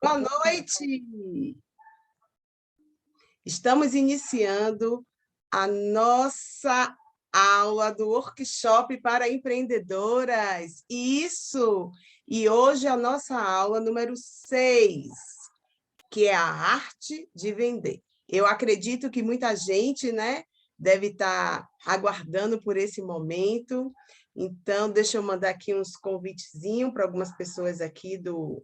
Boa noite! Estamos iniciando a nossa aula do workshop para empreendedoras. Isso! E hoje a nossa aula número 6, que é a arte de vender. Eu acredito que muita gente, né, deve estar aguardando por esse momento. Então, deixa eu mandar aqui uns convitezinhos para algumas pessoas aqui do...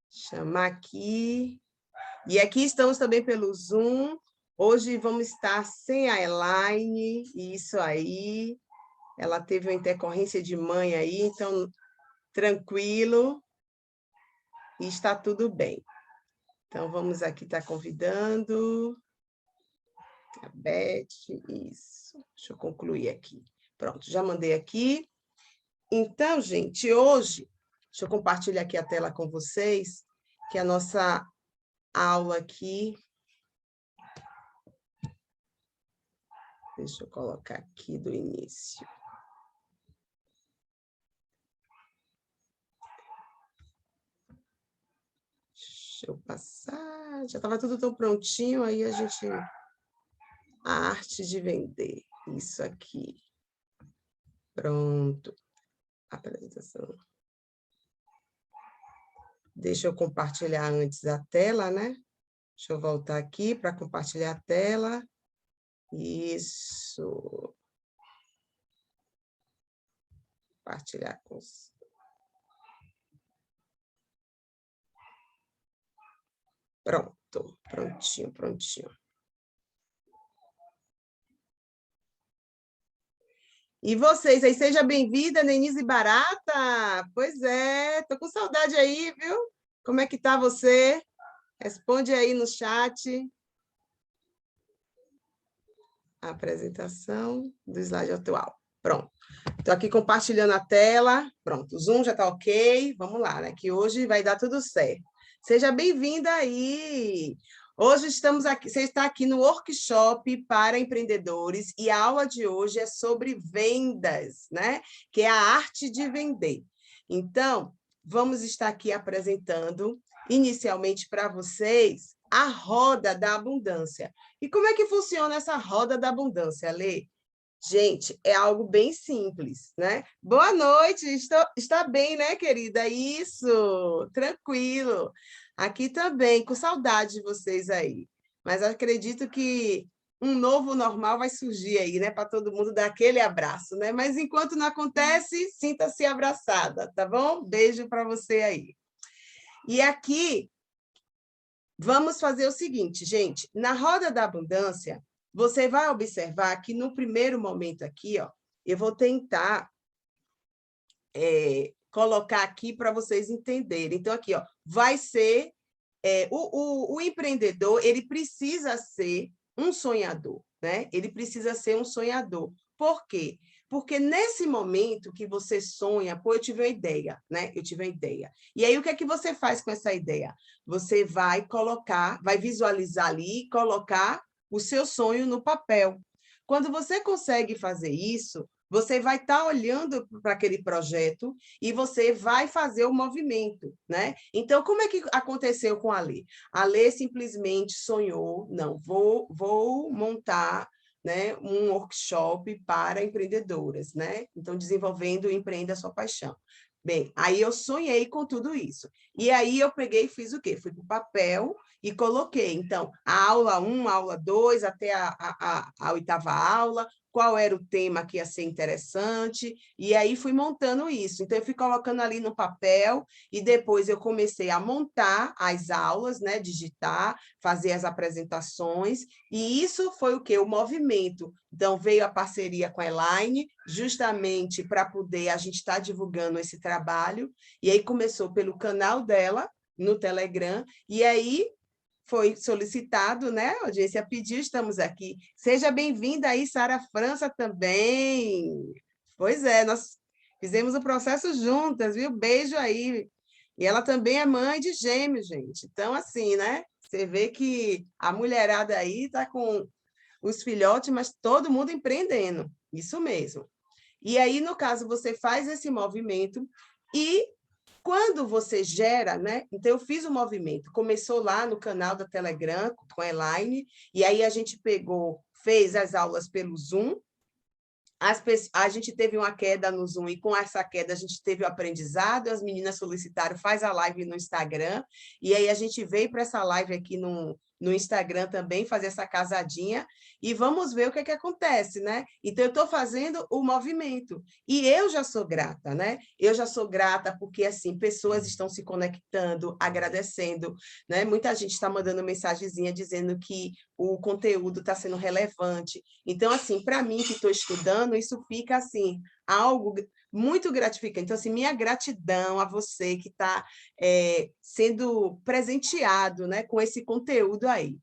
Chamar aqui. E aqui estamos também pelo Zoom. Hoje vamos estar sem a Elaine, isso aí. Ela teve uma intercorrência de mãe aí, então, tranquilo. E está tudo bem. Então, vamos aqui estar convidando. A Beth, isso. Deixa eu concluir aqui. Pronto, já mandei aqui. Então, gente, hoje, deixa eu compartilhar aqui a tela com vocês, que a nossa aula aqui... Deixa eu colocar aqui do início. Deixa eu passar. Já estava tudo tão prontinho, aí a gente... A arte de vender. Isso aqui. Pronto. Apresentação. Deixa eu compartilhar antes a tela, né? Deixa eu voltar aqui para compartilhar a tela. Isso. Compartilhar com os... Pronto. Prontinho, prontinho. E vocês aí, seja bem-vinda, Denise Barata. Pois é, tô com saudade aí, viu? Como é que tá você? Responde aí no chat. A apresentação do slide atual. Pronto. Estou aqui compartilhando a tela. Pronto, o Zoom já está ok. Vamos lá, né? Que hoje vai dar tudo certo. Seja bem-vinda aí. Hoje estamos aqui, você está aqui no workshop para empreendedores e a aula de hoje é sobre vendas, né? Que é a arte de vender. Então, vamos estar aqui apresentando inicialmente para vocês a roda da abundância. E como é que funciona essa roda da abundância, Lê? Gente, é algo bem simples, né? Boa noite, está bem, né, querida? Isso, tranquilo. Aqui também, com saudade de vocês aí. Mas acredito que um novo normal vai surgir aí, né? Para todo mundo dar aquele abraço, né? Mas enquanto não acontece, sinta-se abraçada, tá bom? Beijo para você aí. E aqui, vamos fazer o seguinte, gente. Na roda da abundância, você vai observar que no primeiro momento aqui, ó, eu vou tentar colocar aqui para vocês entenderem. Então, aqui, ó, vai ser... o empreendedor, ele precisa ser um sonhador, né? Ele precisa ser um sonhador. Por quê? Porque nesse momento que você sonha, pô, eu tive uma ideia, né? Eu tive uma ideia. E aí, o que é que você faz com essa ideia? Você vai colocar, vai visualizar ali e colocar o seu sonho no papel. Quando você consegue fazer isso, você vai estar olhando para aquele projeto e você vai fazer o movimento, né? Então, como é que aconteceu com a Lê? A Lê simplesmente sonhou, não, vou montar, né, um workshop para empreendedoras, né? Então, desenvolvendo o Empreenda a Sua Paixão. Bem, aí eu sonhei com tudo isso. E aí eu peguei e fiz o quê? Fui para o papel e coloquei. Então, a aula 1, a aula 2, até a oitava aula, qual era o tema que ia ser interessante, e aí fui montando isso. Então, eu fui colocando ali no papel, e depois eu comecei a montar as aulas, né, digitar, fazer as apresentações, e isso foi o quê? O movimento. Então, veio a parceria com a Elaine, justamente para poder a gente estar divulgando esse trabalho, e aí começou pelo canal dela, no Telegram, e aí foi solicitado, né? A audiência pediu, estamos aqui. Seja bem-vinda aí, Sara França, também. Pois é, nós fizemos o processo juntas, viu? Beijo aí. E ela também é mãe de gêmeos, gente. Então, assim, né? Você vê que a mulherada aí está com os filhotes, mas todo mundo empreendendo. Isso mesmo. E aí, no caso, você faz esse movimento e quando você gera, né? Então, eu fiz o movimento, começou lá no canal da Telegram, com a Elaine, e aí a gente pegou, fez as aulas pelo Zoom, a gente teve uma queda no Zoom e com essa queda a gente teve o aprendizado, as meninas solicitaram, faz a live no Instagram, e aí a gente veio para essa live aqui no Instagram também, fazer essa casadinha, e vamos ver o que acontece, né? Então, eu estou fazendo o movimento, e eu já sou grata, né? Eu já sou grata porque, assim, pessoas estão se conectando, agradecendo, né? Muita gente está mandando mensagenzinha dizendo que o conteúdo está sendo relevante. Então, assim, para mim que estou estudando, isso fica, assim, algo muito gratificante. Então, assim, minha gratidão a você que está sendo presenteado, né, com esse conteúdo aí.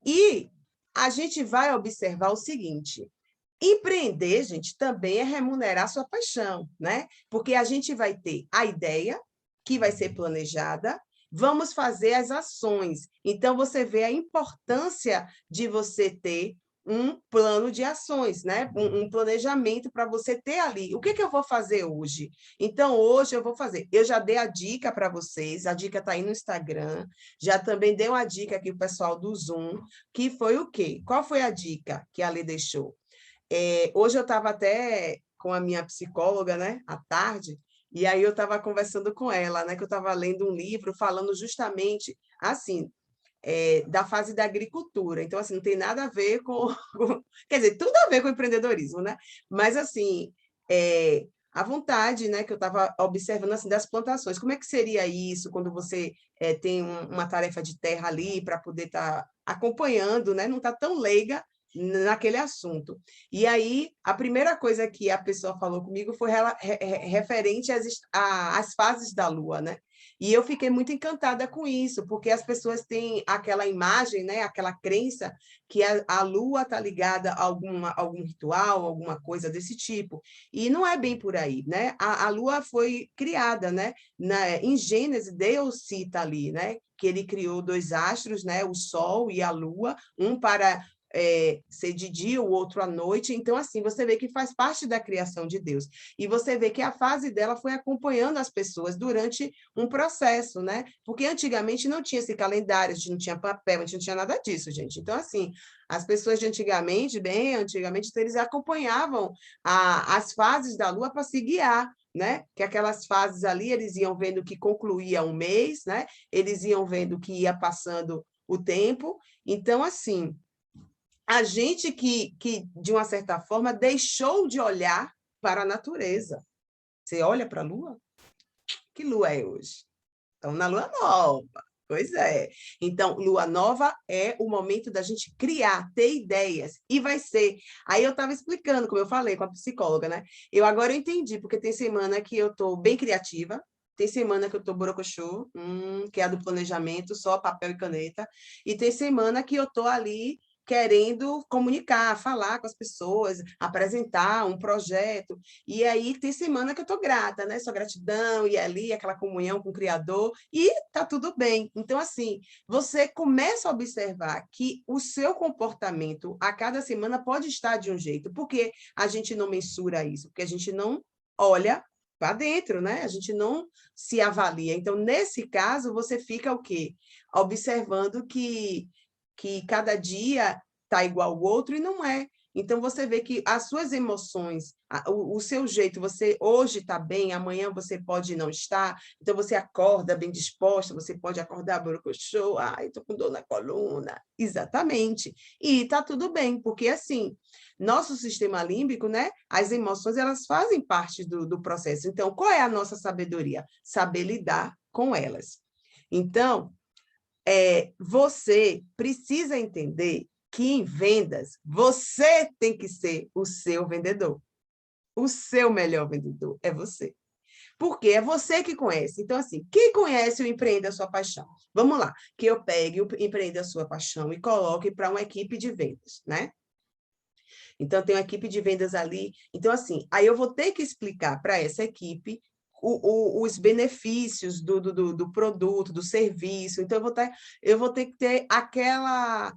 E a gente vai observar o seguinte: empreender, gente, também é remunerar sua paixão, né? Porque a gente vai ter a ideia, que vai ser planejada, vamos fazer as ações. Então, você vê a importância de você ter um plano de ações, né? Um planejamento para você ter ali. O que eu vou fazer hoje? Então, hoje eu vou fazer. Eu já dei a dica para vocês, a dica está aí no Instagram, já também dei uma dica aqui para o pessoal do Zoom, que foi o quê? Qual foi a dica que a Lê deixou? Hoje eu estava até com a minha psicóloga, né, à tarde, e aí eu estava conversando com ela, né, que eu estava lendo um livro falando justamente assim, da fase da agricultura. Então, assim, não tem nada a ver quer dizer, tudo a ver com empreendedorismo, né? Mas, assim, a vontade, né, que eu estava observando, assim, das plantações. Como é que seria isso quando você tem uma tarefa de terra ali para poder estar acompanhando, né? Não está tão leiga naquele assunto. E aí, a primeira coisa que a pessoa falou comigo foi referente às fases da Lua, né? E eu fiquei muito encantada com isso, porque as pessoas têm aquela imagem, né, aquela crença que a Lua está ligada a algum ritual, alguma coisa desse tipo. E não é bem por aí, né? A Lua foi criada, né? Em Gênesis, Deus cita ali, né? Que ele criou dois astros, né? O Sol e a Lua, um para ser de dia, o outro à noite. Então, assim, você vê que faz parte da criação de Deus. E você vê que a fase dela foi acompanhando as pessoas durante um processo, né? Porque antigamente não tinha esse calendário, a gente não tinha papel, a gente não tinha nada disso, gente. Então, assim, as pessoas de antigamente, bem antigamente, eles acompanhavam as fases da Lua para se guiar, né? Que aquelas fases ali, eles iam vendo que concluía um mês, né? Eles iam vendo que ia passando o tempo. Então, assim, a gente de uma certa forma, deixou de olhar para a natureza. Você olha para a Lua? Que Lua é hoje? Estamos na Lua Nova. Pois é. Então, Lua Nova é o momento da gente criar, ter ideias. E vai ser. Aí eu estava explicando, como eu falei com a psicóloga, né? Eu agora entendi, porque tem semana que eu estou bem criativa, tem semana que eu estou borocochô, que é a do planejamento, só papel e caneta, e tem semana que eu estou ali querendo comunicar, falar com as pessoas, apresentar um projeto. E aí tem semana que eu estou grata, né? Só gratidão, e ali aquela comunhão com o Criador, e tá tudo bem. Então, assim, você começa a observar que o seu comportamento a cada semana pode estar de um jeito, porque a gente não mensura isso, porque a gente não olha para dentro, né? A gente não se avalia. Então, nesse caso, você fica o quê? Observando que cada dia está igual ao outro e não é. Então, você vê que as suas emoções, o seu jeito, você hoje está bem, amanhã você pode não estar, então você acorda bem disposta, você pode acordar borocochô, ai, estou com dor na coluna. Exatamente. E está tudo bem, porque assim, nosso sistema límbico, né? As emoções, elas fazem parte do processo. Então, qual é a nossa sabedoria? Saber lidar com elas. Então, você precisa entender que em vendas, você tem que ser o seu vendedor. O seu melhor vendedor é você. Porque é você que conhece. Então, assim, quem conhece o Empreenda a Sua Paixão? Vamos lá, que eu pegue o Empreenda a Sua Paixão e coloque para uma equipe de vendas, né? Então, tem uma equipe de vendas ali. Então, assim, aí eu vou ter que explicar para essa equipe os benefícios do produto, do serviço. Então, eu vou ter que ter aquela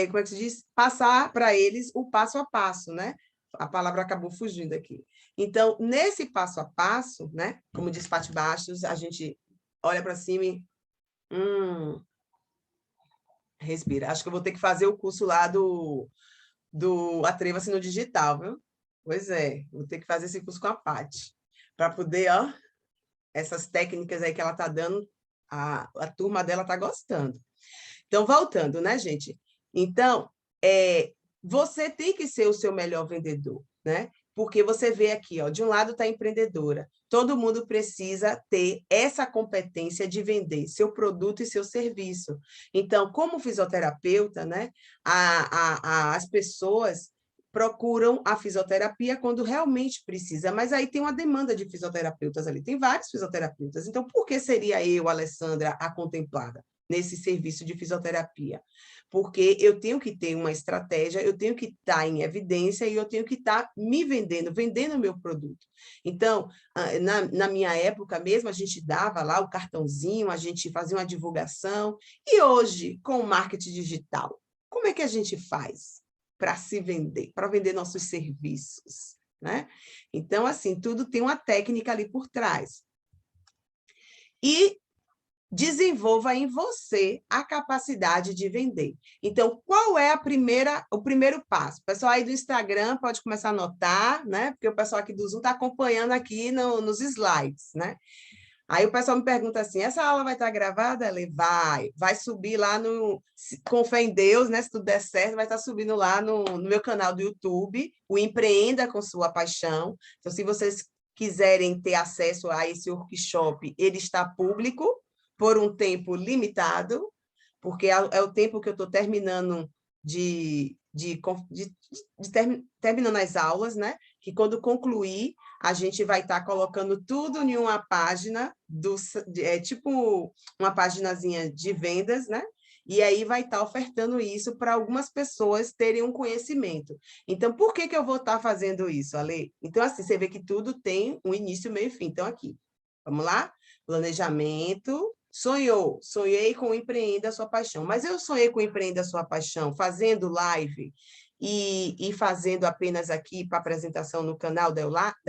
como é que se diz? Passar para eles o passo a passo, né? A palavra acabou fugindo aqui. Então, nesse passo a passo, né? Como diz Patti Bastos, a gente olha para cima e respira. Acho que eu vou ter que fazer o curso lá do Atreva-se no Digital, viu? Pois é, vou ter que fazer esse curso com a Patti, para poder, ó, essas técnicas aí que ela está dando, a turma dela está gostando. Então, voltando, né, gente? Então, você tem que ser o seu melhor vendedor, né? Porque você vê aqui, ó, de um lado está a empreendedora. Todo mundo precisa ter essa competência de vender seu produto e seu serviço. Então, como fisioterapeuta, né, as pessoas procuram a fisioterapia quando realmente precisa, mas aí tem uma demanda de fisioterapeutas ali, tem vários fisioterapeutas. Então, por que seria eu, Alessandra, a contemplada nesse serviço de fisioterapia? Porque eu tenho que ter uma estratégia, eu tenho que estar em evidência e eu tenho que estar me vendendo o meu produto. Então, na minha época mesmo, a gente dava lá o cartãozinho, a gente fazia uma divulgação, e hoje, com o marketing digital, como é que a gente faz para se vender, para vender nossos serviços, né? Então, assim, tudo tem uma técnica ali por trás. E desenvolva em você a capacidade de vender. Então, qual é o primeiro passo? O pessoal aí do Instagram pode começar a anotar, né? Porque o pessoal aqui do Zoom está acompanhando aqui nos slides, né? Aí o pessoal me pergunta assim, essa aula vai estar gravada? Ele vai subir lá com fé em Deus, né? Se tudo der certo, vai estar subindo lá no meu canal do YouTube, o Empreenda com Sua Paixão. Então, se vocês quiserem ter acesso a esse workshop, ele está público, por um tempo limitado, porque é o tempo que eu estou terminando terminando as aulas, né? Que quando concluir, a gente vai estar colocando tudo em uma página, tipo uma paginazinha de vendas, né? E aí vai estar ofertando isso para algumas pessoas terem um conhecimento. Então, por que eu vou estar fazendo isso, Ale? Então, assim, você vê que tudo tem um início, meio e fim. Então, aqui, vamos lá? Planejamento. Sonhei com Empreenda a Sua Paixão. Mas eu sonhei com Empreenda a Sua Paixão fazendo live e fazendo apenas aqui para apresentação no canal da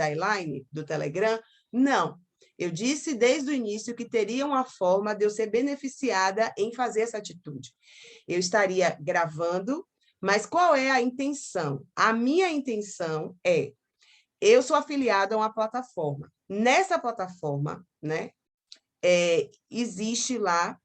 Elaine, do Telegram? Não. Eu disse desde o início que teria uma forma de eu ser beneficiada em fazer essa atitude. Eu estaria gravando, mas qual é a intenção? A minha intenção é, eu sou afiliada a uma plataforma. Nessa plataforma, né, existe lá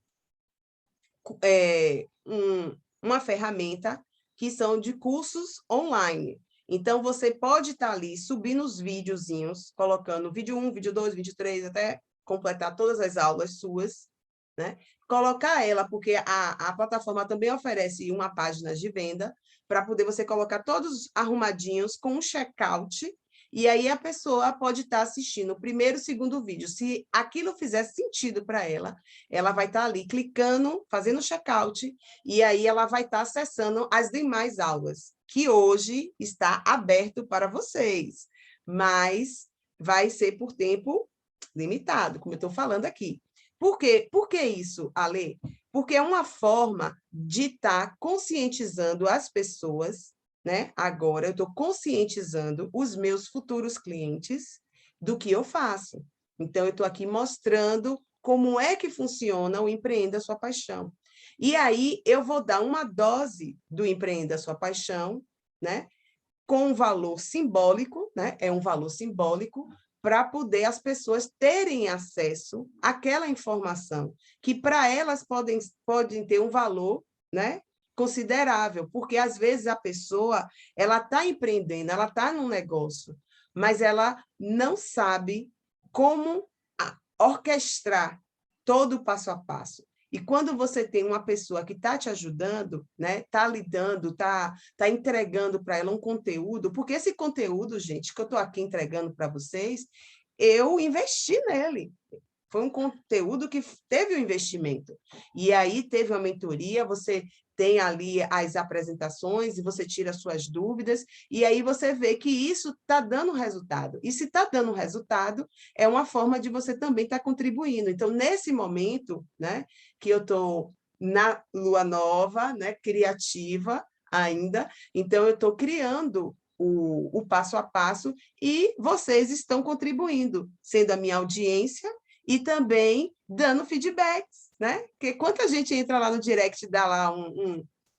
uma ferramenta que são de cursos online. Então, você pode estar ali subindo os videozinhos, colocando vídeo 1, vídeo 2, vídeo 3, até completar todas as aulas suas, né? Colocar ela, porque a plataforma também oferece uma página de venda, para poder você colocar todos arrumadinhos com um checkout, e aí a pessoa pode estar assistindo o primeiro e o segundo vídeo. Se aquilo fizer sentido para ela, ela vai estar ali clicando, fazendo checkout, e aí ela vai estar acessando as demais aulas, que hoje está aberto para vocês, mas vai ser por tempo limitado, como eu estou falando aqui. Por quê? Por que isso, Ale? Porque é uma forma de estar conscientizando as pessoas, né? Agora eu estou conscientizando os meus futuros clientes do que eu faço. Então, eu estou aqui mostrando como é que funciona o Empreenda a Sua Paixão. E aí, eu vou dar uma dose do Empreenda a Sua Paixão, né? Com um valor simbólico, né? É um valor simbólico, para poder as pessoas terem acesso àquela informação, que para elas podem ter um valor, né, considerável, porque às vezes a pessoa ela está empreendendo, ela está num negócio, mas ela não sabe como orquestrar todo o passo a passo. E quando você tem uma pessoa que está te ajudando, né, está lidando, está entregando para ela um conteúdo, porque esse conteúdo, gente, que eu estou aqui entregando para vocês, eu investi nele. Foi um conteúdo que teve um investimento. E aí teve uma mentoria, você tem ali as apresentações e você tira suas dúvidas, e aí você vê que isso está dando resultado. E se está dando resultado, é uma forma de você também estar contribuindo. Então, nesse momento, né, que eu estou na lua nova, né, criativa ainda, então eu estou criando o passo a passo e vocês estão contribuindo, sendo a minha audiência e também dando feedbacks, né? Porque quanta gente entra lá no direct e dá lá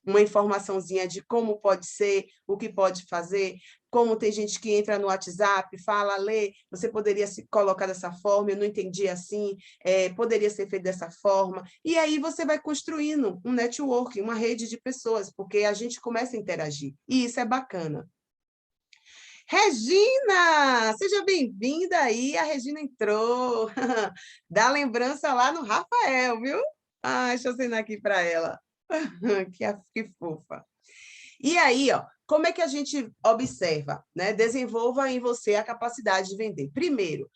uma informaçãozinha de como pode ser, o que pode fazer, como tem gente que entra no WhatsApp, fala, Lê, você poderia se colocar dessa forma, eu não entendi assim, poderia ser feito dessa forma, e aí você vai construindo um network, uma rede de pessoas, porque a gente começa a interagir, e isso é bacana. Regina, seja bem-vinda aí, a Regina entrou, dá lembrança lá no Rafael, viu? Ah, deixa eu assinar aqui para ela, que fofa. E aí, ó, como é que a gente observa, né? Desenvolva em você a capacidade de vender. Primeiro,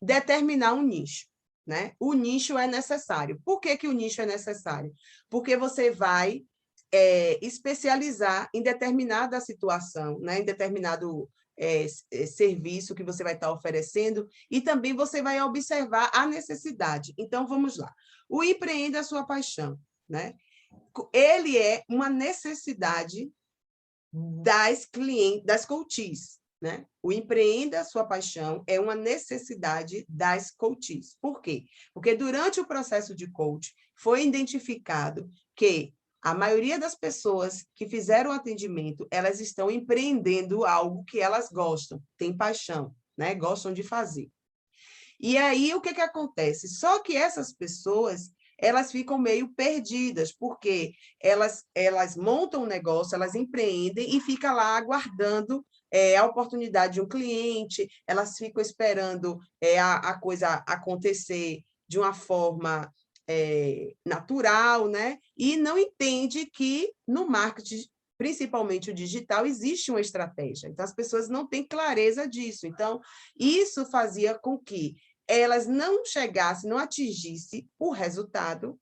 determinar um nicho, né? O nicho é necessário. Por que o nicho é necessário? Porque você vai especializar em determinada situação, né? Em determinado serviço que você vai estar oferecendo, e também você vai observar a necessidade. Então, vamos lá. O empreenda a sua paixão, né? Ele é uma necessidade das clientes, das coaches, né? O empreenda a sua paixão é uma necessidade das coaches. Por quê? Porque durante o processo de coach foi identificado que a maioria das pessoas que fizeram o atendimento, elas estão empreendendo algo que elas gostam, têm paixão, né? Gostam de fazer. E aí, o que acontece? Só que essas pessoas, elas ficam meio perdidas, porque elas montam um negócio, elas empreendem e ficam lá aguardando a oportunidade de um cliente, elas ficam esperando a coisa acontecer de uma forma natural, né? E não entende que no marketing, principalmente o digital, existe uma estratégia. Então, as pessoas não têm clareza disso. Então, isso fazia com que elas não chegassem, não atingissem o resultado,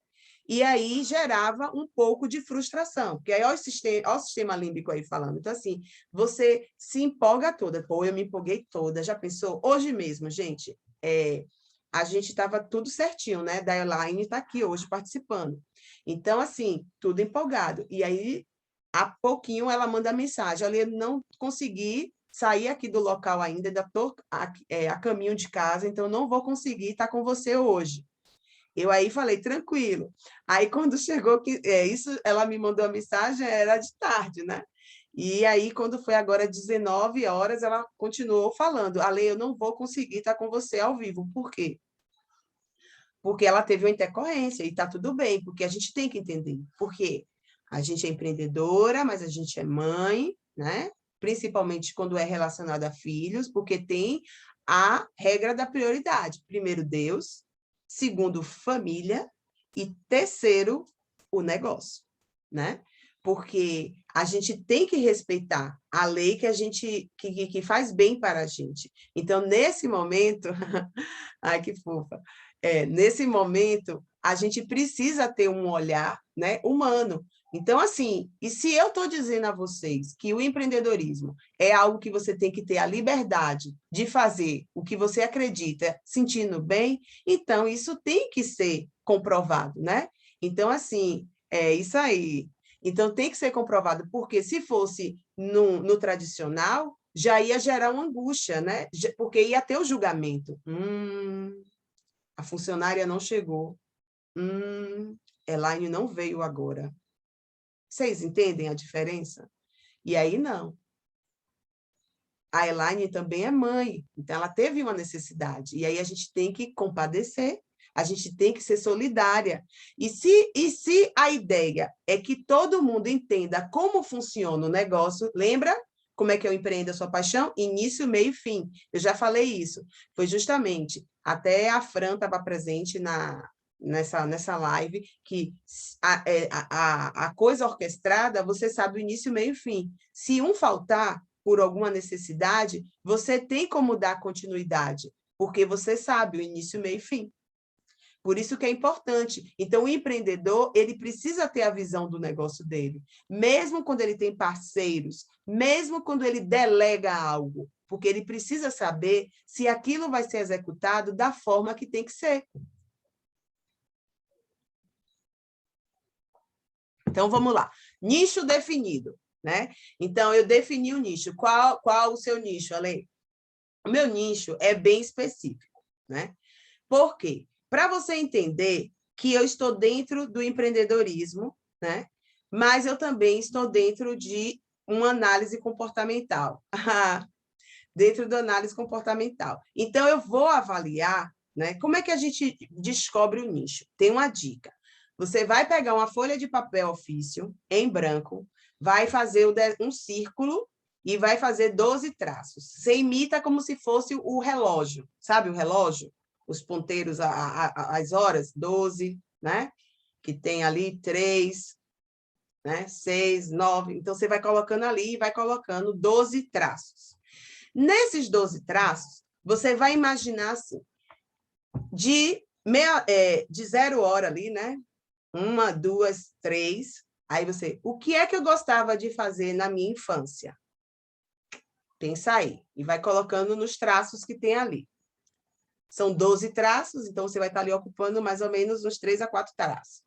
e aí gerava um pouco de frustração, porque aí olha o sistema límbico aí falando. Então, assim, você se empolga toda. Pô, eu me empolguei toda, já pensou? Hoje mesmo, gente, a gente estava tudo certinho, né? Da Elaine está aqui hoje participando. Então, assim, tudo empolgado. E aí, há pouquinho, ela manda mensagem, olha, eu não consegui sair aqui do local ainda estou a caminho de casa, então não vou conseguir estar com você hoje. Eu aí falei, tranquilo. Aí, quando chegou, isso, ela me mandou a mensagem, era de tarde, né? E aí, quando foi agora 19 horas, ela continuou falando, Ale, eu não vou conseguir estar com você ao vivo. Por quê? Porque ela teve uma intercorrência, e está tudo bem, porque a gente tem que entender. Por quê? A gente é empreendedora, mas a gente é mãe, né? Principalmente quando é relacionado a filhos, porque tem a regra da prioridade. Primeiro, Deus. Segundo, família. E terceiro, o negócio, né? Porque a gente tem que respeitar a lei que faz bem para a gente. Então, nesse momento... Ai, que fofa. Nesse momento, a gente precisa ter um olhar, né, humano. Então, assim, e se eu estou dizendo a vocês que o empreendedorismo é algo que você tem que ter a liberdade de fazer o que você acredita, sentindo bem, então isso tem que ser comprovado, né? Então, assim, é isso aí. Então, tem que ser comprovado, porque se fosse no tradicional, já ia gerar uma angústia, né? Porque ia ter o julgamento. A funcionária não chegou. Elaine não veio agora. Vocês entendem a diferença? E aí, não. A Elaine também é mãe, então ela teve uma necessidade. E aí a gente tem que compadecer, a gente tem que ser solidária. E se a ideia é que todo mundo entenda como funciona o negócio, lembra como é que eu empreendo a sua paixão? Início, meio e fim. Eu já falei isso. Foi justamente, até a Fran estava presente nessa live, que a coisa orquestrada, você sabe o início, meio e fim. Se um faltar por alguma necessidade, você tem como dar continuidade, porque você sabe o início, meio e fim. Por isso que é importante. Então, o empreendedor, ele precisa ter a visão do negócio dele, mesmo quando ele tem parceiros, mesmo quando ele delega algo, porque ele precisa saber se aquilo vai ser executado da forma que tem que ser. Então, vamos lá. Nicho definido, né? Então, eu defini o nicho. Qual o seu nicho, Ale? O meu nicho é bem específico, né? Por quê? Para você entender que eu estou dentro do empreendedorismo, né? Mas eu também estou dentro de uma análise comportamental. Dentro da análise comportamental. Então, eu vou avaliar, né? Como é que a gente descobre o nicho? Tem uma dica. Você vai pegar uma folha de papel ofício, em branco, vai fazer um círculo e vai fazer 12 traços. Você imita como se fosse o relógio, sabe o relógio? Os ponteiros, as horas, 12, né? Que tem ali 3, né? 6, 9. Então, você vai colocando ali e vai colocando 12 traços. Nesses 12 traços, você vai imaginar assim, de 0 hora ali, né? 1, 2, 3. Aí você, o que é que eu gostava de fazer na minha infância? Pensa aí. E vai colocando nos traços que tem ali. São 12 traços, então você vai estar ali ocupando mais ou menos uns 3 a 4 traços.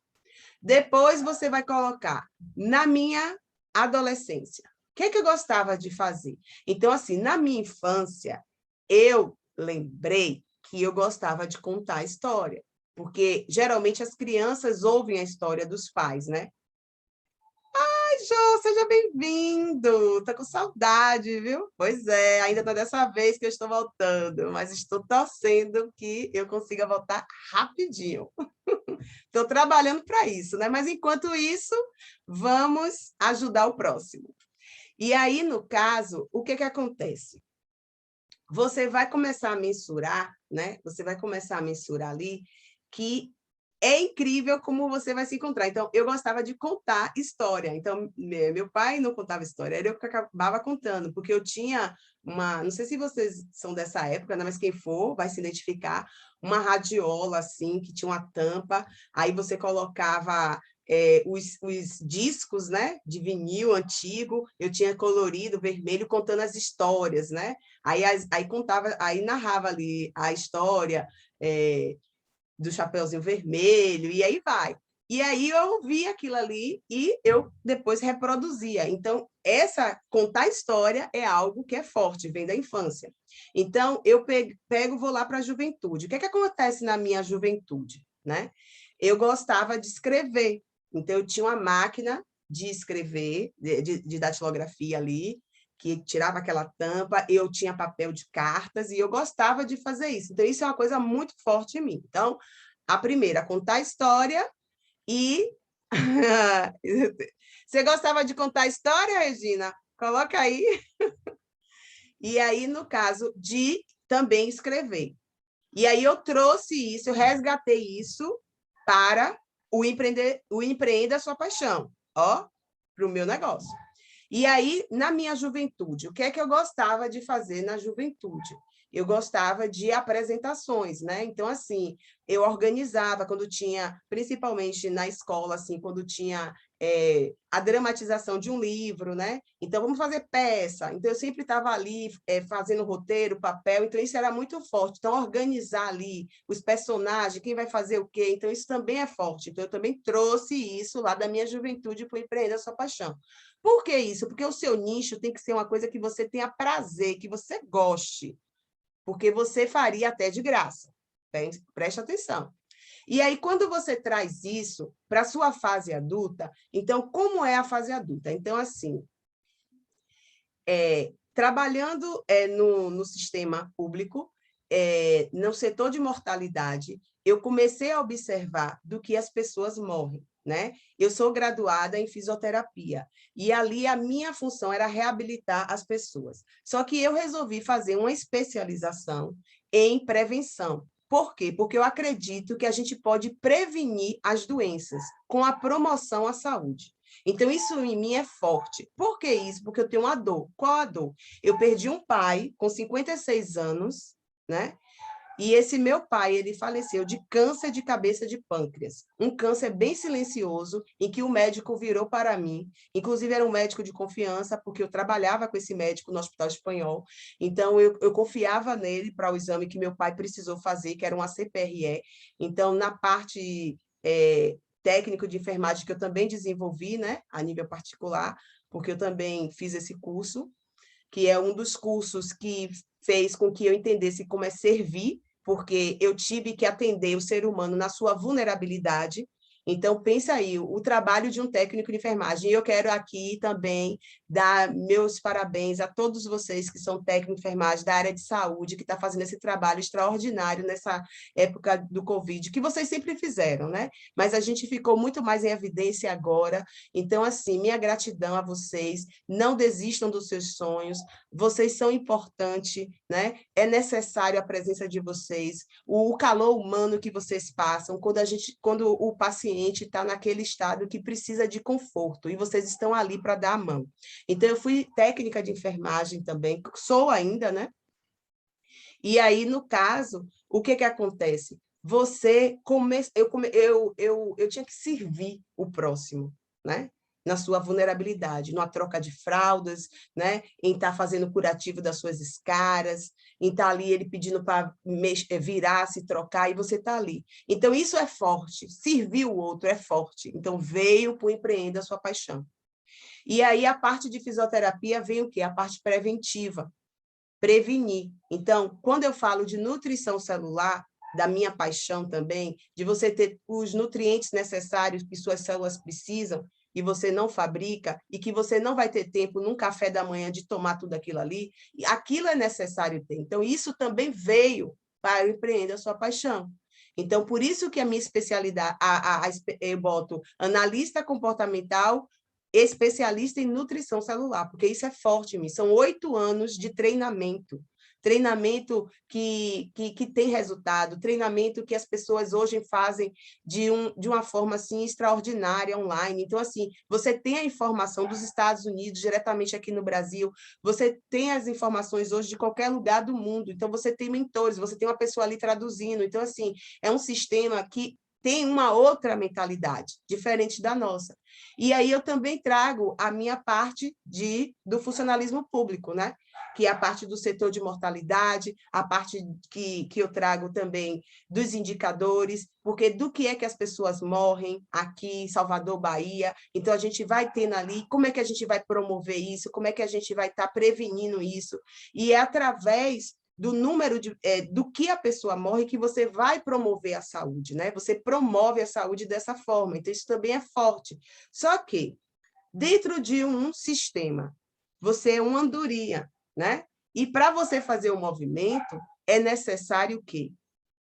Depois você vai colocar, na minha adolescência, o que é que eu gostava de fazer? Então, assim, na minha infância, eu lembrei que eu gostava de contar história, porque geralmente as crianças ouvem a história dos pais, né? Ai, Jô, seja bem-vindo! Tô com saudade, viu? Pois é, ainda tá dessa vez que eu estou voltando, mas estou torcendo que eu consiga voltar rapidinho. Estou trabalhando para isso, né? Mas enquanto isso, vamos ajudar o próximo. E aí, no caso, o que acontece? Você vai começar a mensurar, né? Você vai começar a mensurar ali que é incrível como você vai se encontrar. Então, eu gostava de contar história. Então, meu pai não contava história, era eu que acabava contando, porque eu tinha uma... Não sei se vocês são dessa época, né? Mas quem for vai se identificar. Uma radiola, assim, que tinha uma tampa. Aí você colocava os discos, né? De vinil antigo. Eu tinha colorido, vermelho, contando as histórias, né? Aí contava, aí narrava ali a história... do Chapeuzinho Vermelho, e aí vai. E aí eu ouvia aquilo ali e eu depois reproduzia. Então, contar história é algo que é forte, vem da infância. Então, eu pego vou lá para a juventude. O que acontece na minha juventude? Né? Eu gostava de escrever. Então, eu tinha uma máquina de escrever, de datilografia ali, que tirava aquela tampa, eu tinha papel de cartas e eu gostava de fazer isso. Então, isso é uma coisa muito forte em mim. Então, a primeira, contar história e... Você gostava de contar história, Regina? Coloca aí. E aí, no caso, de também escrever. E aí eu trouxe isso, eu resgatei isso para o Empreenda a Sua Paixão, ó, para o meu negócio. E aí, na minha juventude, o que é que eu gostava de fazer na juventude? Eu gostava de apresentações, né? Então, assim, eu organizava quando tinha, principalmente na escola, assim, quando tinha a dramatização de um livro, né? Então, vamos fazer peça. Então, eu sempre estava ali fazendo roteiro, papel, então isso era muito forte. Então, organizar ali os personagens, quem vai fazer o quê, então isso também é forte. Então, eu também trouxe isso lá da minha juventude para o Empreenda a Sua Paixão. Por que isso? Porque o seu nicho tem que ser uma coisa que você tenha prazer, que você goste, porque você faria até de graça. Preste atenção. E aí, quando você traz isso para a sua fase adulta, então, como é a fase adulta? Então, assim, trabalhando no sistema público, no setor de mortalidade, eu comecei a observar do que as pessoas morrem, né? Eu sou graduada em fisioterapia, e ali a minha função era reabilitar as pessoas. Só que eu resolvi fazer uma especialização em prevenção. Por quê? Porque eu acredito que a gente pode prevenir as doenças com a promoção à saúde. Então, isso em mim é forte. Por que isso? Porque eu tenho uma dor. Qual a dor? Eu perdi um pai com 56 anos, né? E esse meu pai, ele faleceu de câncer de cabeça de pâncreas. Um câncer bem silencioso, em que o médico virou para mim. Inclusive, era um médico de confiança, porque eu trabalhava com esse médico no Hospital Espanhol. Então, eu confiava nele para o exame que meu pai precisou fazer, que era uma CPRE. Então, na parte técnico de enfermagem que eu também desenvolvi, né, a nível particular, porque eu também fiz esse curso, que é um dos cursos que fez com que eu entendesse como é servir, porque eu tive que atender o ser humano na sua vulnerabilidade. Então, pensa aí, o trabalho de um técnico de enfermagem. E eu quero aqui também dar meus parabéns a todos vocês que são técnicos de enfermagem da área de saúde, que está fazendo esse trabalho extraordinário nessa época do Covid, que vocês sempre fizeram, né? Mas a gente ficou muito mais em evidência agora. Então, assim, minha gratidão a vocês. Não desistam dos seus sonhos. Vocês são importantes, né? É necessário a presença de vocês, o calor humano que vocês passam quando o paciente está naquele estado que precisa de conforto, e vocês estão ali para dar a mão. Então, eu fui técnica de enfermagem também, sou ainda, né? E aí, no caso, o que que acontece? Eu tinha que servir o próximo, né? Na sua vulnerabilidade, numa troca de fraldas, né? Em estar fazendo curativo das suas escaras, em estar ali ele pedindo para virar, se trocar, e você está ali. Então, isso é forte. Servir o outro é forte. Então, veio para o Empreenda a Sua Paixão. E aí, a parte de fisioterapia vem o quê? A parte preventiva, prevenir. Então, quando eu falo de nutrição celular, da minha paixão também, de você ter os nutrientes necessários que suas células precisam e você não fabrica, e que você não vai ter tempo num café da manhã de tomar tudo aquilo ali, e aquilo é necessário ter. Então, isso também veio para o Empreenda a Sua Paixão. Então, por isso que a minha especialidade, eu boto analista comportamental, especialista em nutrição celular, porque isso é forte em mim. São 8 anos de treinamento, treinamento que tem resultado, treinamento que as pessoas hoje fazem de uma forma assim extraordinária online. Então, assim, você tem a informação dos Estados Unidos diretamente aqui no Brasil, você tem as informações hoje de qualquer lugar do mundo, então você tem mentores, você tem uma pessoa ali traduzindo. Então, assim, é um sistema que tem uma outra mentalidade, diferente da nossa. E aí eu também trago a minha parte do funcionalismo público, né? Que é a parte do setor de mortalidade, a parte que eu trago também dos indicadores, porque do que é que as pessoas morrem aqui em Salvador, Bahia. Então, a gente vai tendo ali, como é que a gente vai promover isso, como é que a gente vai estar prevenindo isso. E é através do número do que a pessoa morre que você vai promover a saúde, né? Você promove a saúde dessa forma. Então, isso também é forte. Só que, dentro de um sistema, você é uma andorinha, né? E para você fazer o movimento, é necessário o quê?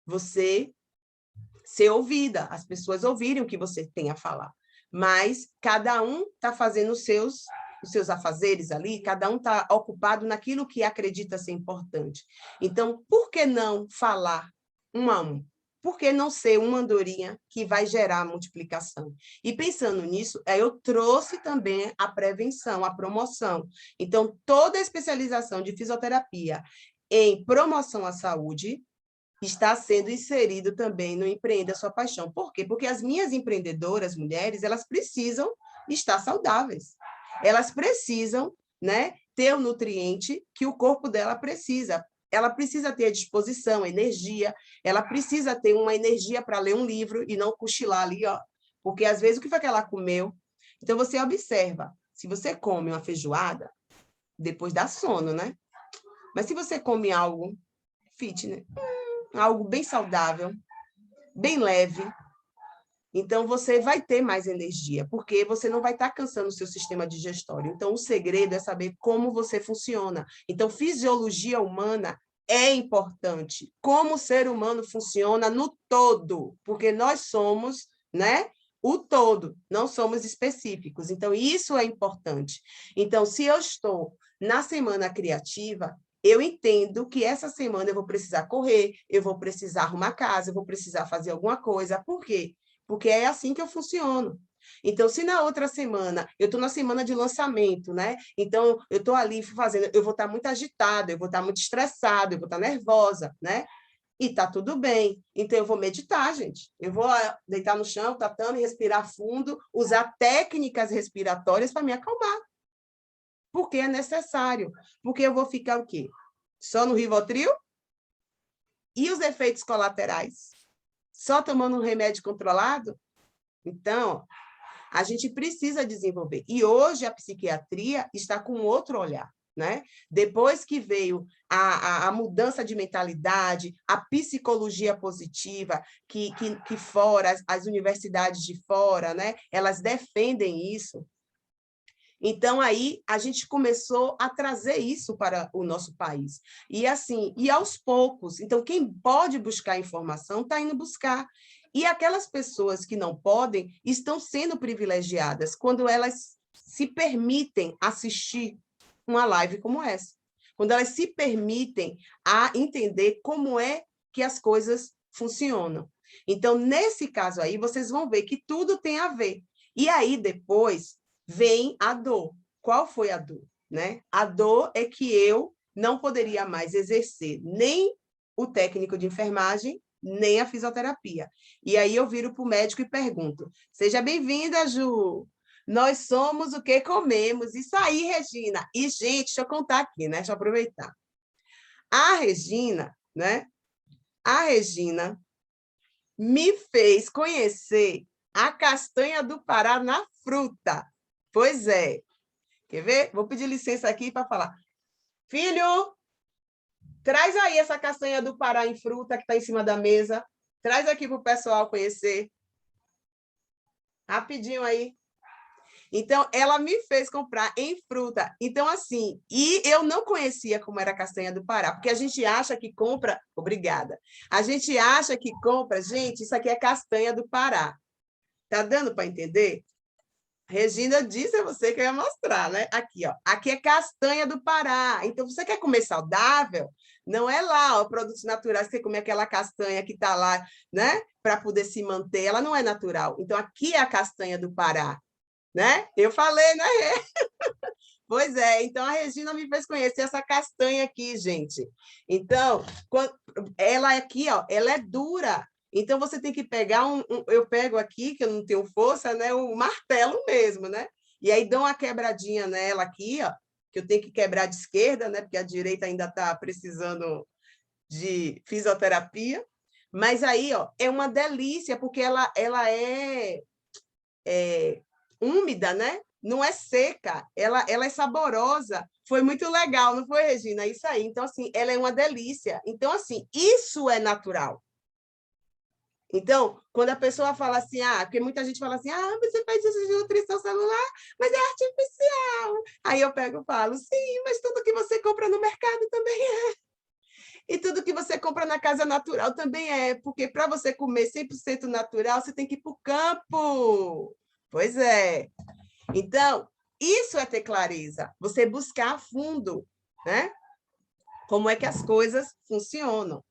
Você ser ouvida, as pessoas ouvirem o que você tem a falar. Mas cada um está fazendo os seus afazeres ali, cada um está ocupado naquilo que acredita ser importante. Então, por que não falar um a um? Por que não ser uma andorinha que vai gerar multiplicação? E pensando nisso, eu trouxe também a prevenção, a promoção. Então, toda a especialização de fisioterapia em promoção à saúde está sendo inserido também no Empreenda a Sua Paixão. Por quê? Porque as minhas empreendedoras, mulheres, elas precisam estar saudáveis. Elas precisam, né, ter o nutriente que o corpo dela precisa. Ela precisa ter a disposição, a energia, ela precisa ter uma energia para ler um livro e não cochilar ali, ó. Porque às vezes o que foi que ela comeu? Então você observa, se você come uma feijoada, depois dá sono, né? Mas se você come algo fitness, algo bem saudável, bem leve, então você vai ter mais energia, porque você não vai estar cansando o seu sistema digestório. Então, o segredo é saber como você funciona. Então, fisiologia humana é importante. Como o ser humano funciona no todo, porque nós somos, né? O todo, não somos específicos. Então, isso é importante. Então, se eu estou na semana criativa, eu entendo que essa semana eu vou precisar correr, eu vou precisar arrumar casa, eu vou precisar fazer alguma coisa. Por quê? Porque é assim que eu funciono. Então, se na outra semana, eu estou na semana de lançamento, né? Então, eu estou ali fazendo, eu vou estar muito agitada, eu vou estar muito estressada, eu vou estar nervosa, né? E está tudo bem. Então, eu vou meditar, gente. Eu vou deitar no chão, tatame, respirar fundo, usar técnicas respiratórias para me acalmar. Porque é necessário. Porque eu vou ficar o quê? Só no Rivotril? E os efeitos colaterais? Só tomando um remédio controlado? Então, a gente precisa desenvolver. E hoje a psiquiatria está com outro olhar, né? Depois que veio a mudança de mentalidade, a psicologia positiva, que fora, as universidades de fora, né? Elas defendem isso. Então, aí, a gente começou a trazer isso para o nosso país. E, assim, e aos poucos. Então, quem pode buscar informação está indo buscar. E aquelas pessoas que não podem estão sendo privilegiadas quando elas se permitem assistir uma live como essa. Quando elas se permitem a entender como é que as coisas funcionam. Então, nesse caso aí, vocês vão ver que tudo tem a ver. E aí, depois, vem a dor. Qual foi a dor? Né? A dor é que eu não poderia mais exercer nem o técnico de enfermagem, nem a fisioterapia. E aí eu viro para o médico e pergunto, seja bem-vinda, Ju. Nós somos o que comemos. Isso aí, Regina. E, gente, deixa eu contar aqui, né? Deixa eu aproveitar. A Regina, né? A Regina me fez conhecer a castanha do Pará na fruta. Pois é. Quer ver? Vou pedir licença aqui para falar. Filho, traz aí essa castanha do Pará em fruta que está em cima da mesa. Traz aqui para o pessoal conhecer. Rapidinho aí. Então, ela me fez comprar em fruta. Então, assim, e eu não conhecia como era a castanha do Pará, porque a gente acha que compra... Obrigada. A gente acha que compra... Gente, isso aqui é castanha do Pará. Tá dando para entender? Regina disse a você que eu ia mostrar, né? Aqui, ó. Aqui é castanha do Pará. Então, você quer comer saudável? Não é lá, ó, produtos naturais, você comer aquela castanha que está lá, né? Para poder se manter. Ela não é natural. Então, aqui é a castanha do Pará, né? Eu falei, né? Pois é. Então, a Regina me fez conhecer essa castanha aqui, gente. Então, ela aqui, ó, ela é dura. Então, você tem que pegar eu pego aqui, que eu não tenho força, né? O martelo mesmo, né? E aí dou uma quebradinha nela aqui, ó, que eu tenho que quebrar de esquerda, né? Porque a direita ainda está precisando de fisioterapia. Mas aí, ó, é uma delícia, porque ela é úmida, né? Não é seca, ela é saborosa. Foi muito legal, não foi, Regina? Isso aí. Então, assim, ela é uma delícia. Então, assim, isso é natural. Então, quando a pessoa fala assim, porque muita gente fala assim, você faz isso de nutrição celular, mas é artificial. Aí eu pego e falo, sim, mas tudo que você compra no mercado também é. E tudo que você compra na casa natural também é, porque para você comer 100% natural, você tem que ir para o campo. Pois é. Então, isso é ter clareza, você buscar a fundo, né? Como é que as coisas funcionam.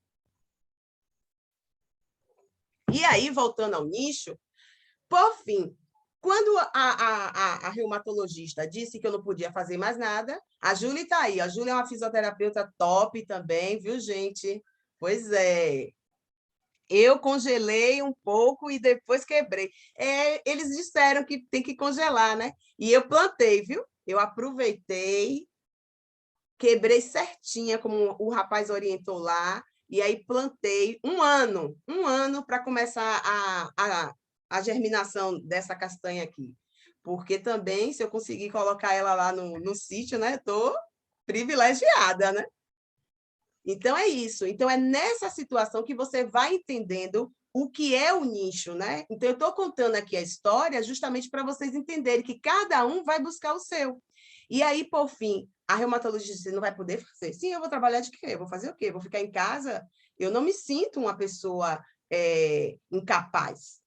E aí, voltando ao nicho, por fim, quando a reumatologista disse que eu não podia fazer mais nada, a Júlia está aí. A Júlia é uma fisioterapeuta top também, viu, gente? Pois é. Eu congelei um pouco e depois quebrei. Eles disseram que tem que congelar, né? E eu plantei, viu? Eu aproveitei, quebrei certinha, como o rapaz orientou lá, e aí plantei um ano para começar a germinação dessa castanha aqui. Porque também, se eu conseguir colocar ela lá no sítio, né? Estou privilegiada, né? Então, é isso. Então, é nessa situação que você vai entendendo o que é o nicho, né? Então, eu estou contando aqui a história justamente para vocês entenderem que cada um vai buscar o seu. E aí, por fim, a reumatologista não vai poder fazer? Sim, eu vou trabalhar de quê? Eu vou fazer o quê? Vou ficar em casa? Eu não me sinto uma pessoa incapaz,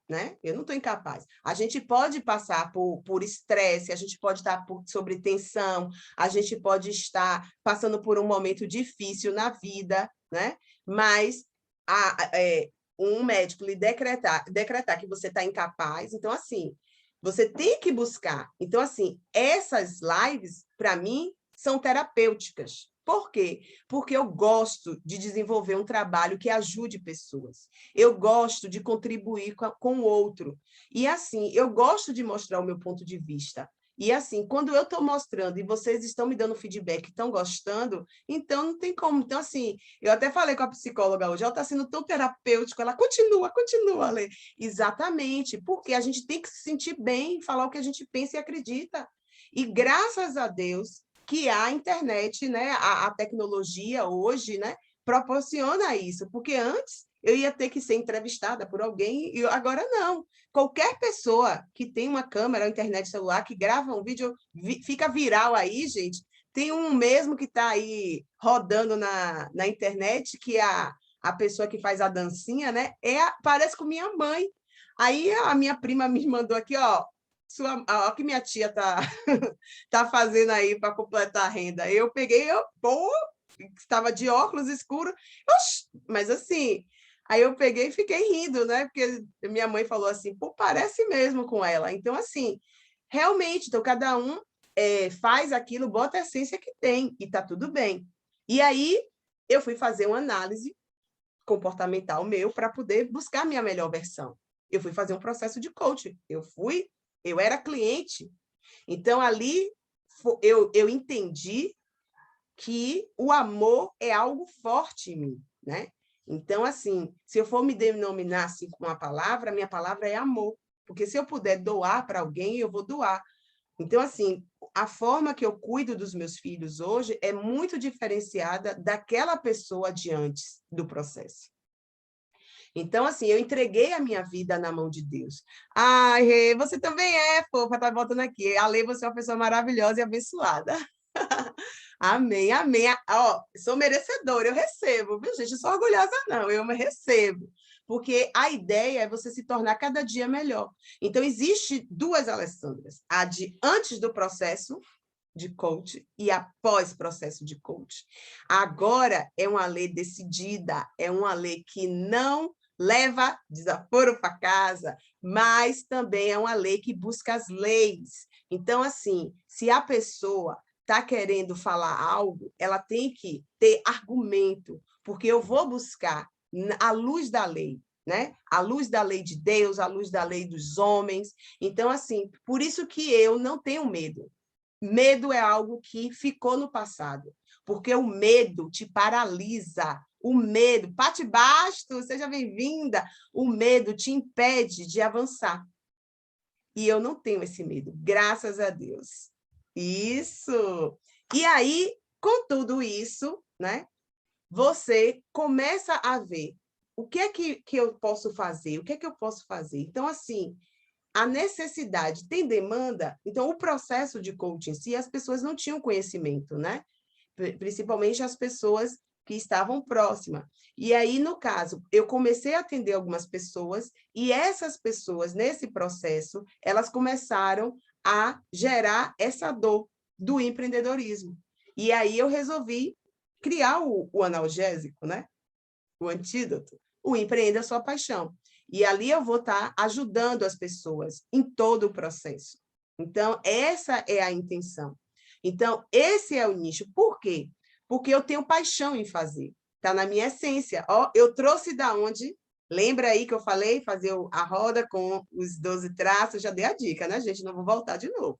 né? Eu não estou incapaz. A gente pode passar por estresse, a gente pode estar sobre tensão, a gente pode estar passando por um momento difícil na vida, né? Mas um médico lhe decretar que você está incapaz, então, assim, você tem que buscar. Então, assim, essas lives, para mim, são terapêuticas. Por quê? Porque eu gosto de desenvolver um trabalho que ajude pessoas. Eu gosto de contribuir com o outro. E, assim, eu gosto de mostrar o meu ponto de vista. E assim, quando eu estou mostrando e vocês estão me dando feedback, estão gostando, então não tem como. Então, assim, eu até falei com a psicóloga hoje, ela está sendo tão terapêutico, ela continua, Lê. Exatamente, porque a gente tem que se sentir bem, falar o que a gente pensa e acredita. E graças a Deus que a internet, né, a tecnologia hoje, né, proporciona isso, porque antes eu ia ter que ser entrevistada por alguém e agora não. Qualquer pessoa que tem uma câmera ou internet celular que grava um vídeo, fica viral aí, gente. Tem um mesmo que está aí rodando na internet, que é a pessoa que faz a dancinha, né? Parece com minha mãe. Aí a minha prima me mandou aqui, ó, ó, que minha tia tá fazendo aí para completar a renda. Eu peguei, pô, estava de óculos escuros, mas assim, aí eu peguei e fiquei rindo, né? Porque minha mãe falou assim, pô, parece mesmo com ela. Então, assim, realmente, então cada um faz aquilo, bota a essência que tem, e tá tudo bem. E aí eu fui fazer uma análise comportamental meu para poder buscar a minha melhor versão. Eu fui fazer um processo de coaching. Eu era cliente. Então, ali eu entendi que o amor é algo forte em mim, né? Então, assim, se eu for me denominar assim com uma palavra, a minha palavra é amor. Porque se eu puder doar para alguém, eu vou doar. Então, assim, a forma que eu cuido dos meus filhos hoje é muito diferenciada daquela pessoa de antes do processo. Então, assim, eu entreguei a minha vida na mão de Deus. Ai, Rê, você também é fofa, tá voltando aqui. A Lê, você é uma pessoa maravilhosa e abençoada. Amém, amém. Ó, sou merecedora, eu recebo, viu, gente? Eu sou orgulhosa, não, eu me recebo. Porque a ideia é você se tornar cada dia melhor. Então, existe duas Alessandras. A de antes do processo de coach e após processo de coach. Agora é uma lei decidida, é uma lei que não leva desaforo para casa, mas também é uma lei que busca as leis. Então, assim, se a pessoa está querendo falar algo, ela tem que ter argumento, porque eu vou buscar a luz da lei, né? A luz da lei de Deus, a luz da lei dos homens. Então, assim, por isso que eu não tenho medo. Medo é algo que ficou no passado, porque o medo te paralisa. O medo, Pati Bastos, seja bem-vinda. O medo te impede de avançar. E eu não tenho esse medo, graças a Deus. Isso! E aí, com tudo isso, né, você começa a ver o que é que eu posso fazer, o que é que eu posso fazer. Então, assim, a necessidade tem demanda, então o processo de coaching em si, as pessoas não tinham conhecimento, né? Principalmente as pessoas que estavam próximas. E aí, no caso, eu comecei a atender algumas pessoas e essas pessoas, nesse processo, elas começaram a gerar essa dor do empreendedorismo. E aí eu resolvi criar o analgésico, né? O antídoto. O Empreenda a Sua Paixão. E ali eu vou estar ajudando as pessoas em todo o processo. Então, essa é a intenção. Então, esse é o nicho. Por quê? Porque eu tenho paixão em fazer. Está na minha essência. Ó, eu trouxe da onde? Lembra aí que eu falei? Fazer a roda com os 12 traços. Já dei a dica, né, gente? Não vou voltar de novo.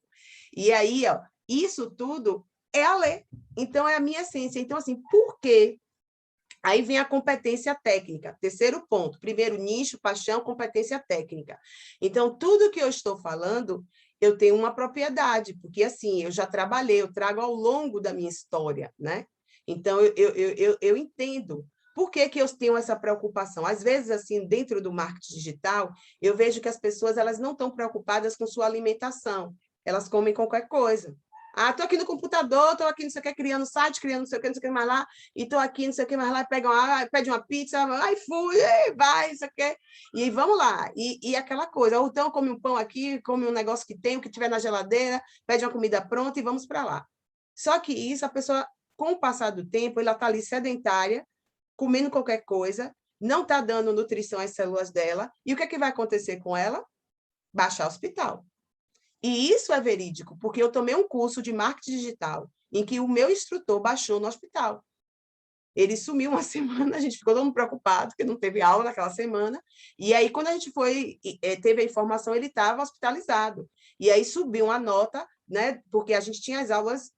E aí, ó, isso tudo é a lei. Então, é a minha essência. Então, assim, por quê? Aí vem a competência técnica, terceiro ponto. Primeiro, nicho, paixão, competência técnica. Então, tudo que eu estou falando, eu tenho uma propriedade, porque, assim, eu já trabalhei, eu trago ao longo da minha história, né? Então, eu entendo. Por que que eu tenho essa preocupação? Às vezes, assim, dentro do marketing digital, eu vejo que as pessoas elas não estão preocupadas com sua alimentação. Elas comem qualquer coisa. Ah, estou aqui no computador, estou aqui, não sei o que, criando site, criando não sei o que, não sei o que mais lá, e estou aqui, não sei o que mais lá, pede uma pizza, iFood, vai, não sei o que, e vamos lá. E aquela coisa, ou então come um pão aqui, come um negócio que tem, o que tiver na geladeira, pede uma comida pronta e vamos para lá. Só que isso, a pessoa, com o passar do tempo, ela está ali sedentária, comendo qualquer coisa, não está dando nutrição às células dela, e o que é que vai acontecer com ela? Baixar hospital. E isso é verídico, porque eu tomei um curso de marketing digital em que o meu instrutor baixou no hospital. ele sumiu uma semana, a gente ficou todo mundo preocupado, porque não teve aula naquela semana, e aí, quando a gente teve a informação, ele estava hospitalizado. E aí subiu uma nota, né, porque a gente tinha as aulas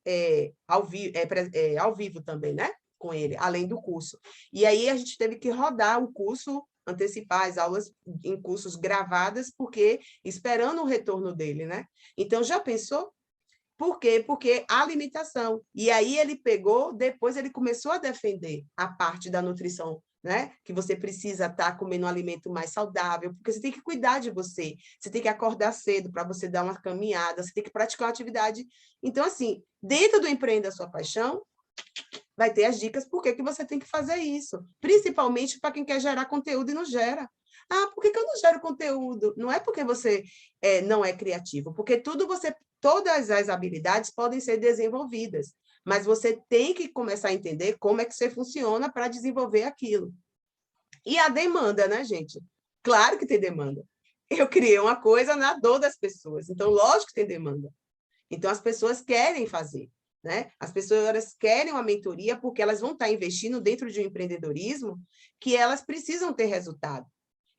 ao vivo também, né, com ele, além do curso. E aí a gente teve que rodar o curso, antecipar as aulas em cursos gravadas, porque esperando o retorno dele, né? Então, já pensou? Por quê? Porque há limitação. E aí ele pegou, depois ele começou a defender a parte da nutrição, né? Que você precisa estar comendo um alimento mais saudável, porque você tem que cuidar de você, você tem que acordar cedo para você dar uma caminhada, você tem que praticar uma atividade. Então, assim, dentro do Empreenda a Sua Paixão, vai ter as dicas por que você tem que fazer isso, principalmente para quem quer gerar conteúdo e não gera. Ah, por que eu não gero conteúdo? Não é porque você não é criativo, porque todas as habilidades podem ser desenvolvidas, mas você tem que começar a entender como é que você funciona para desenvolver aquilo. E a demanda, né, gente? Claro que tem demanda. Eu criei uma coisa na dor das pessoas, então, lógico que tem demanda. Então, as pessoas querem fazer, né? As pessoas querem uma mentoria porque elas vão estar investindo dentro de um empreendedorismo que elas precisam ter resultado.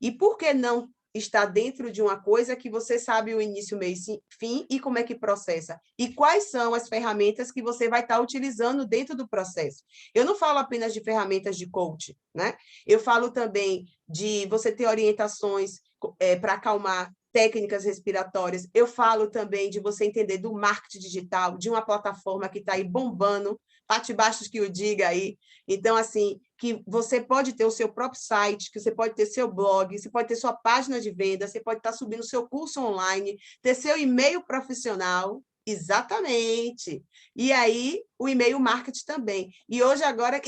E por que não estar dentro de uma coisa que você sabe o início, meio e fim e como é que processa? E quais são as ferramentas que você vai estar utilizando dentro do processo? Eu não falo apenas de ferramentas de coach, né? Eu falo também de você ter orientações para acalmar técnicas respiratórias. Eu falo também de você entender do marketing digital, de uma plataforma que está aí bombando, Pati Bastos que o diga aí. Então, assim, que você pode ter o seu próprio site, que você pode ter seu blog, você pode ter sua página de venda, você pode estar subindo seu curso online, ter seu e-mail profissional, exatamente. E aí, o e-mail marketing também. E hoje, agora,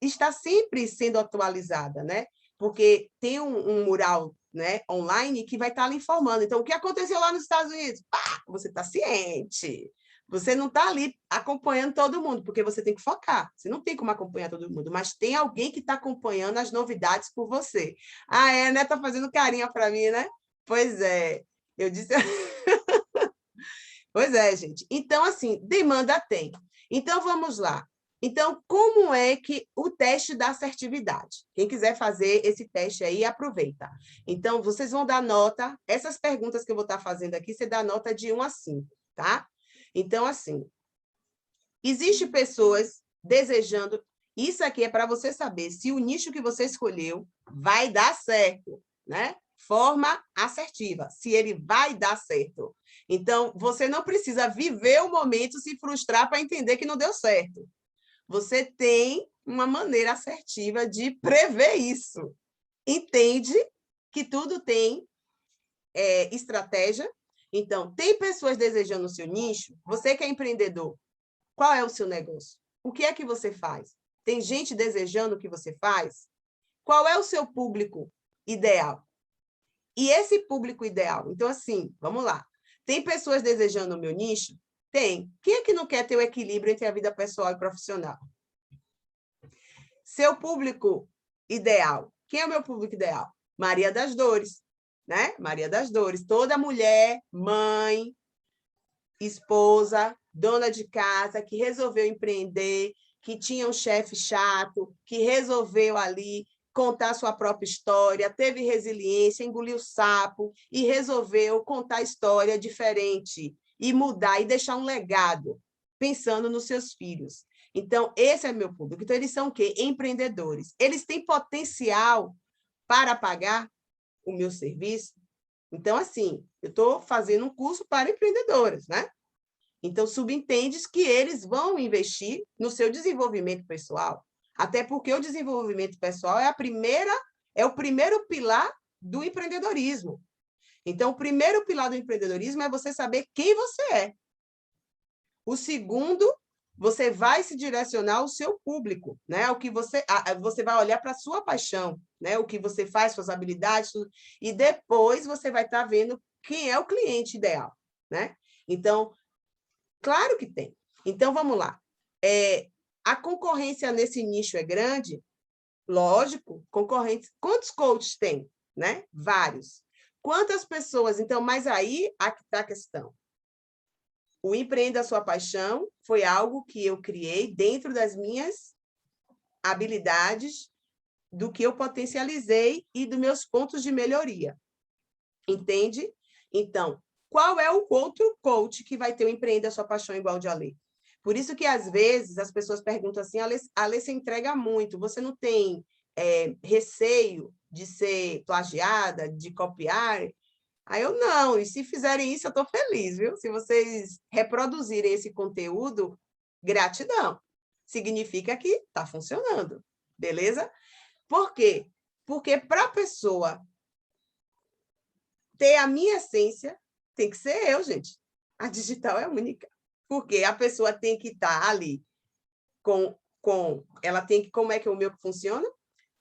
está sempre sendo atualizada, né? Porque tem um mural, né, online que vai estar lhe informando. Então, o que aconteceu lá nos Estados Unidos? Pá, você está ciente. Você não está ali acompanhando todo mundo, porque você tem que focar. Você não tem como acompanhar todo mundo, mas tem alguém que está acompanhando as novidades por você. Ah, é, né? Está fazendo carinha para mim, né? Pois é. Eu disse... Pois é, gente. Então, assim, demanda tem. Então, vamos lá. Então, como é que o teste da assertividade? Quem quiser fazer esse teste aí, aproveita. Então, vocês vão dar nota, essas perguntas que eu vou estar fazendo aqui, você dá nota de 1 a 5, tá? Então, assim, existe pessoas desejando... Isso aqui é para você saber se o nicho que você escolheu vai dar certo, né? Forma assertiva, se ele vai dar certo. Então, você não precisa viver o momento, se frustrar para entender que não deu certo. Você tem uma maneira assertiva de prever isso. Entende que tudo tem estratégia. Então, tem pessoas desejando o seu nicho. Você que é empreendedor, qual é o seu negócio? O que é que você faz? Tem gente desejando o que você faz? Qual é o seu público ideal? E esse público ideal? Então, assim, vamos lá. Tem pessoas desejando o meu nicho? Tem. Quem é que não quer ter o equilíbrio entre a vida pessoal e profissional? Seu público ideal. Quem é o meu público ideal? Maria das Dores, né? Maria das Dores. Toda mulher, mãe, esposa, dona de casa, que resolveu empreender, que tinha um chefe chato, que resolveu ali contar sua própria história, teve resiliência, engoliu o sapo e resolveu contar a história diferente e mudar e deixar um legado, pensando nos seus filhos. Então, esse é meu público. Então, eles são o quê? Empreendedores. Eles têm potencial para pagar o meu serviço? Então, assim, eu estou fazendo um curso para empreendedoras, né? Então, subentendes que eles vão investir no seu desenvolvimento pessoal, até porque o desenvolvimento pessoal é o primeiro pilar do empreendedorismo. Então, o primeiro pilar do empreendedorismo é você saber quem você é. O segundo, você vai se direcionar ao seu público, né? O que você vai olhar para a sua paixão, né? O que você faz, suas habilidades, tudo, e depois você vai estar vendo quem é o cliente ideal, né? Então, claro que tem. Então, vamos lá. A concorrência nesse nicho é grande? Lógico, concorrentes. Quantos coaches tem? Né? Vários. Quantas pessoas? Então, mas aí aqui está a questão. O Empreenda a Sua Paixão foi algo que eu criei dentro das minhas habilidades do que eu potencializei e dos meus pontos de melhoria. Entende? Então, qual é o outro coach que vai ter o Empreenda a Sua Paixão igual de Alê? Por isso que, às vezes, as pessoas perguntam assim, Alê, você entrega muito, você não tem receio de ser plagiada, de copiar? Aí eu, não, e se fizerem isso, eu estou feliz, viu? Se vocês reproduzirem esse conteúdo, gratidão. Significa que está funcionando, beleza? Por quê? Porque para a pessoa ter a minha essência, tem que ser eu, gente. A digital é única. Porque a pessoa tem que estar ali ela tem que, como é que o meu funciona?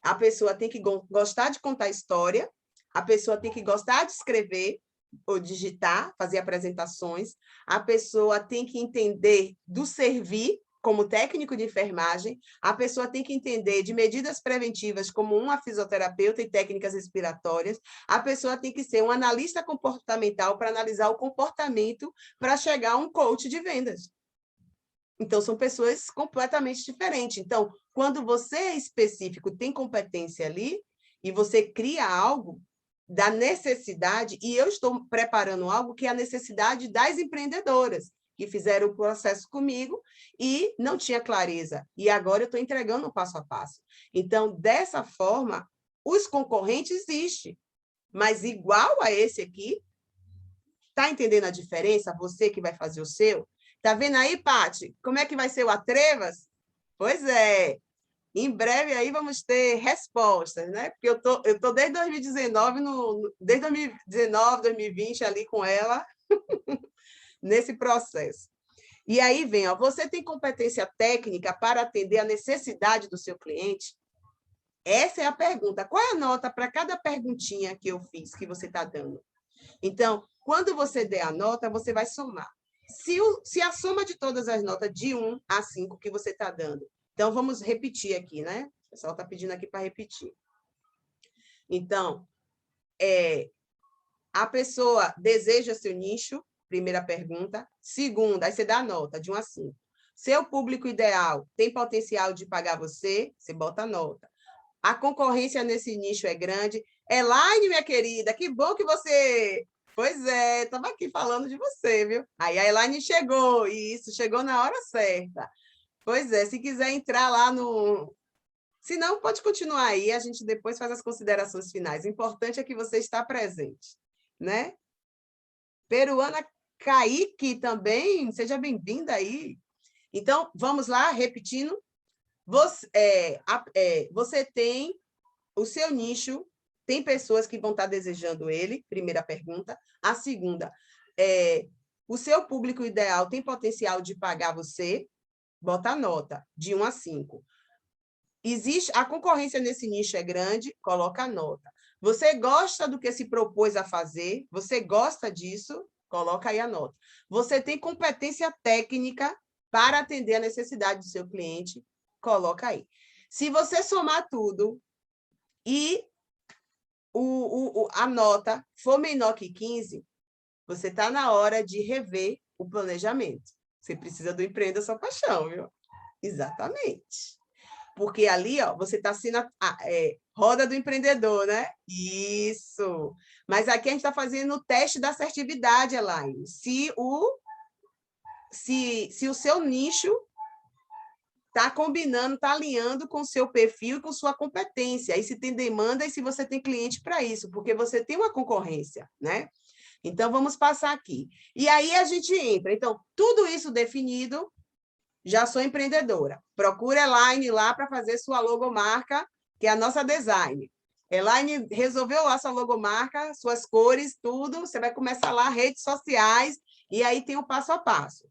A pessoa tem que gostar de contar história, a pessoa tem que gostar de escrever ou digitar, fazer apresentações, a pessoa tem que entender do servir, como técnico de enfermagem, a pessoa tem que entender de medidas preventivas, como uma fisioterapeuta e técnicas respiratórias, a pessoa tem que ser um analista comportamental para analisar o comportamento para chegar a um coach de vendas. Então, são pessoas completamente diferentes. Então, quando você é específico, tem competência ali, e você cria algo da necessidade, e eu estou preparando algo que é a necessidade das empreendedoras, que fizeram o processo comigo e não tinha clareza. E agora eu estou entregando um passo a passo. Então, dessa forma, os concorrentes existem, mas igual a esse aqui, está entendendo a diferença? Você que vai fazer o seu? Está vendo aí, Paty? Como é que vai ser o Atrevas? Pois é. Em breve aí vamos ter respostas, né? Porque eu tô desde 2019, desde 2019, 2020 ali com ela, nesse processo. E aí vem, ó, você tem competência técnica para atender a necessidade do seu cliente? Essa é a pergunta. Qual é a nota para cada perguntinha que eu fiz, que você está dando? Então, quando você der a nota, você vai somar. Se a soma de todas as notas de 1 a 5 que você está dando, então vamos repetir aqui, né? O pessoal está pedindo aqui para repetir. Então, a pessoa deseja seu nicho, primeira pergunta. Segunda, aí você dá a nota de 1 a 5. Seu público ideal tem potencial de pagar você? Você bota a nota. A concorrência nesse nicho é grande. Elaine, minha querida, que bom que você... Pois é, estava aqui falando de você, viu? Aí a Elaine chegou, isso, chegou na hora certa. Pois é, se quiser entrar lá no... Se não, pode continuar aí, a gente depois faz as considerações finais. O importante é que você está presente, né? Peruana Kaique também, seja bem-vinda aí. Então, vamos lá, repetindo. Você tem o seu nicho, tem pessoas que vão estar desejando ele, primeira pergunta. A segunda, o seu público ideal tem potencial de pagar você? Bota a nota, de 1 a 5. Existe, a concorrência nesse nicho é grande? Coloca a nota. Você gosta do que se propôs a fazer? Você gosta disso? Coloca aí a nota. Você tem competência técnica para atender a necessidade do seu cliente? Coloca aí. Se você somar tudo e a nota for menor que 15, você está na hora de rever o planejamento. Você precisa do Empreenda a Sua Paixão, viu? Exatamente. Porque ali, ó, você está sendo roda do empreendedor, né? Isso. Mas aqui a gente está fazendo o teste da assertividade, Elaine. Se o seu nicho está combinando, está alinhando com o seu perfil e com sua competência. Aí se tem demanda e se você tem cliente para isso, porque você tem uma concorrência, né? Então, vamos passar aqui. E aí a gente entra. Então, tudo isso definido, já sou empreendedora. Procura a Elaine lá para fazer sua logomarca, que é a nossa design. Elaine resolveu lá sua logomarca, suas cores, tudo. Você vai começar lá, redes sociais, e aí tem o passo a passo.